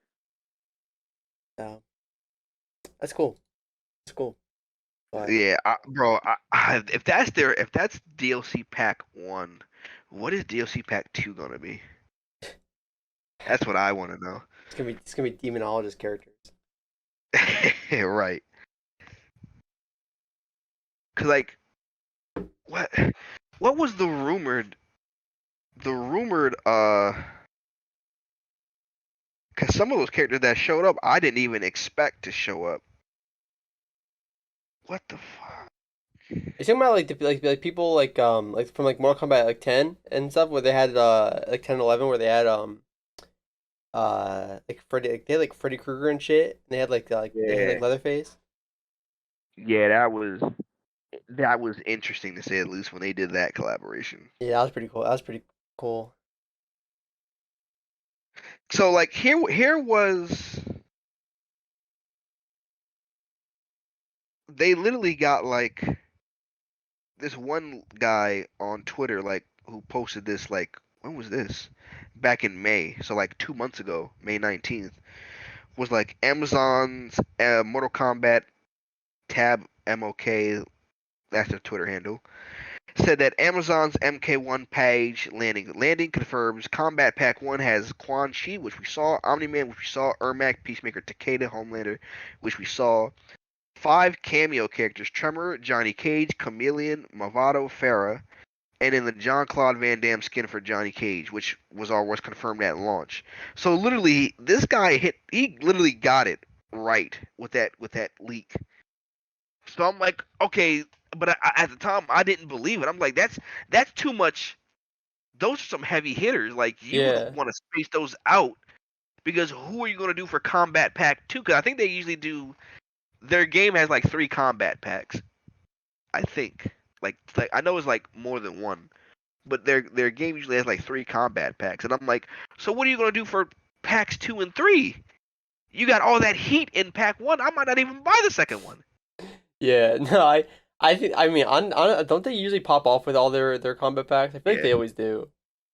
So that's cool. It's cool. But yeah, bro. If that's DLC Pack 1, what is DLC Pack 2 gonna be? That's what I want to know. it's gonna be demonologist characters. Right? Cause like what what was the rumored. Cause some of those characters that showed up, I didn't even expect to show up. What the fuck? You're talking about like like people like from like Mortal Kombat like 10 and stuff where they had like 10 and 11 where they had like Freddy like, they had like Freddy Krueger and shit and they had like Yeah, Leatherface. yeah, that was interesting to say at least when they did that collaboration. Yeah, that was pretty cool. That was pretty cool. So like here was they literally got like this one guy on Twitter like who posted this like when was this? Back in May, so like 2 months ago, May 19th, was like Amazon's Mortal Kombat tab MOK, that's their Twitter handle, said that Amazon's MK1 page landing confirms Combat Pack 1 has Quan Chi, which we saw, Omni-Man, which we saw, Ermac, Peacemaker, Takeda, Homelander, which we saw, 5 cameo characters, Tremor, Johnny Cage, Chameleon, Movado, Farah, and in the John Claude Van Damme skin for Johnny Cage, which was confirmed at launch. So literally, this guy he literally got it right with that leak. So I'm like, okay, but at the time I didn't believe it. I'm like, that's too much. Those are some heavy hitters. Like you would Yeah. want to space those out because who are you going to do for Combat Pack 2? Because I think they usually do. Their game has like 3 combat packs. I think. Like I know it's like more than one, but their game usually has like 3 combat packs. And I'm like, so what are you going to do for packs 2 and 3? You got all that heat in pack 1. I might not even buy the second one. Yeah, no, I think I mean don't they usually pop off with all their combat packs? I feel like Yeah, they always do.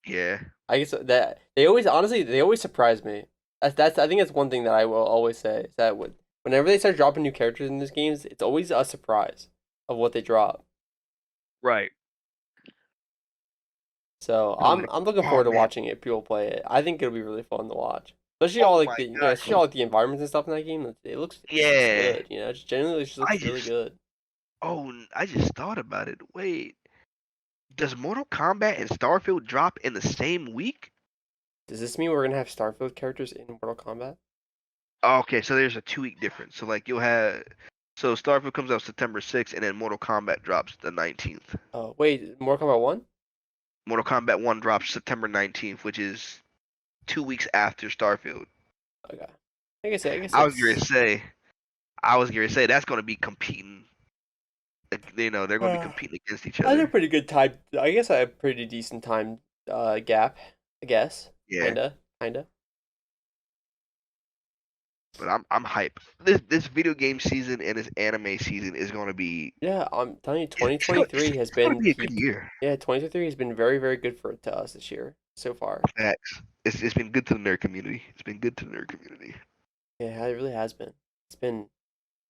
yeah. I guess that they always surprise me. That's I think that's one thing that I will always say is that whenever they start dropping new characters in these games, it's always a surprise of what they drop. Right. So I'm like, I'm looking oh forward to man, watching it. People play it. I think it'll be really fun to watch. Especially all oh like my especially gosh. all like the environments and stuff in that game. It looks Yeah. good. Just generally it just I looks really just good. I just thought about it. Wait, does Mortal Kombat and Starfield drop in the same week? Does this mean we're gonna have Starfield characters in Mortal Kombat? Okay, so there's a 2 week difference. So like you'll have so Starfield comes out September 6th, and then Mortal Kombat drops the 19th. Oh wait, Mortal Kombat 1? Mortal Kombat 1 drops September 19th, which is 2 weeks after Starfield. Okay. I guess I was gonna that's. say, that's gonna be competing. You know, they're gonna be competing against each I had a other. pretty good time. I guess I had a pretty decent time gap. I guess. Yeah, Kinda. but I'm hype. This video game season and this anime season is gonna be. Yeah, I'm telling you, It's gonna be a good year. Yeah, 2023 has been very, very good for to us this year so far. Facts. It's been good to the nerd community. It's been good to the nerd community. Yeah, it really has been. It's been,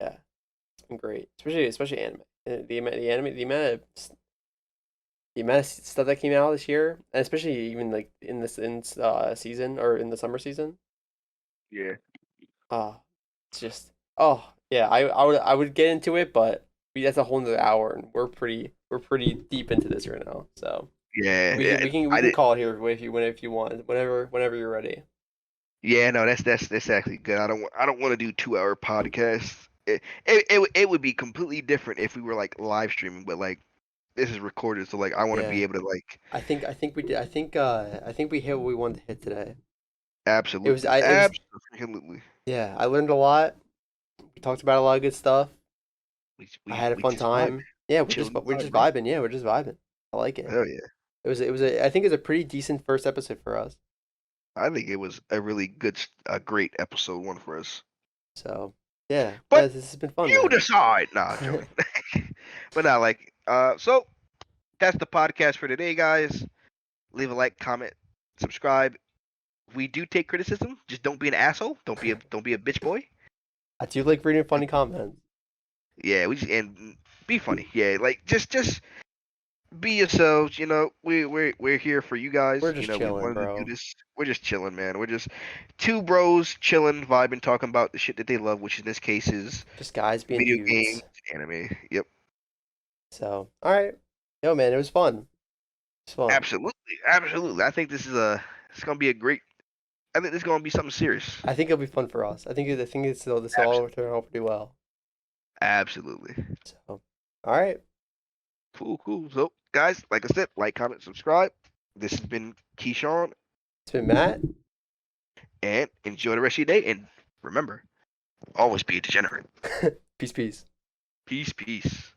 yeah, it's been great, especially anime. The amount of stuff that came out this year, and especially even like in this season or in the summer season. Yeah. Uh it's just yeah, I would get into it, but that's a whole nother hour, and we're pretty deep into this right now. So Yeah, we can yeah. we can we I can did. call it here if you want, whenever you're ready. Yeah, no, that's actually good. I don't want to do 2 hour podcasts. It would be completely different if we were like live streaming, but like this is recorded, so like I want to Yeah. be able to like I think we did. I think we hit what we wanted to hit today. absolutely, It was absolutely. yeah, I learned a lot. We talked about a lot of good stuff. I had a We fun just vibe, time. Yeah, chilling we're vibe, just bro. vibing. Yeah, we're just vibing. I like it. Hell yeah. I think it was a pretty decent first episode for us. I think it was a really good, a great episode one for us. So yeah, But this has been fun, you man. decide. Nah, I'm joking. But not like so that's the podcast for today, guys. Leave a like, comment, subscribe. We do take criticism. Just don't be an asshole. Don't be a bitch boy. I do like reading funny comments. Yeah, we just and be funny. Yeah, like just be yourselves. You know, we're here for you guys. We're You just know, we chilling, wanted to do bro. this. We're just chilling, man. We're just two bros chilling, vibing, talking about the shit that they love, which in this case is Just guys being video games, dudes. anime. Yep, So all right, yo, man, it was fun. It's fun. absolutely, absolutely. I think it's gonna be a great. I think this is gonna be something serious. I think it'll be fun for us. I think this will all Absolutely, turn out pretty well. absolutely. So all right, Cool, cool. So, guys, like I said, like, comment, subscribe. This has been Keyshawn, it's been Matt. and enjoy the rest of your day. And remember, always be a degenerate. Peace, peace. Peace, peace.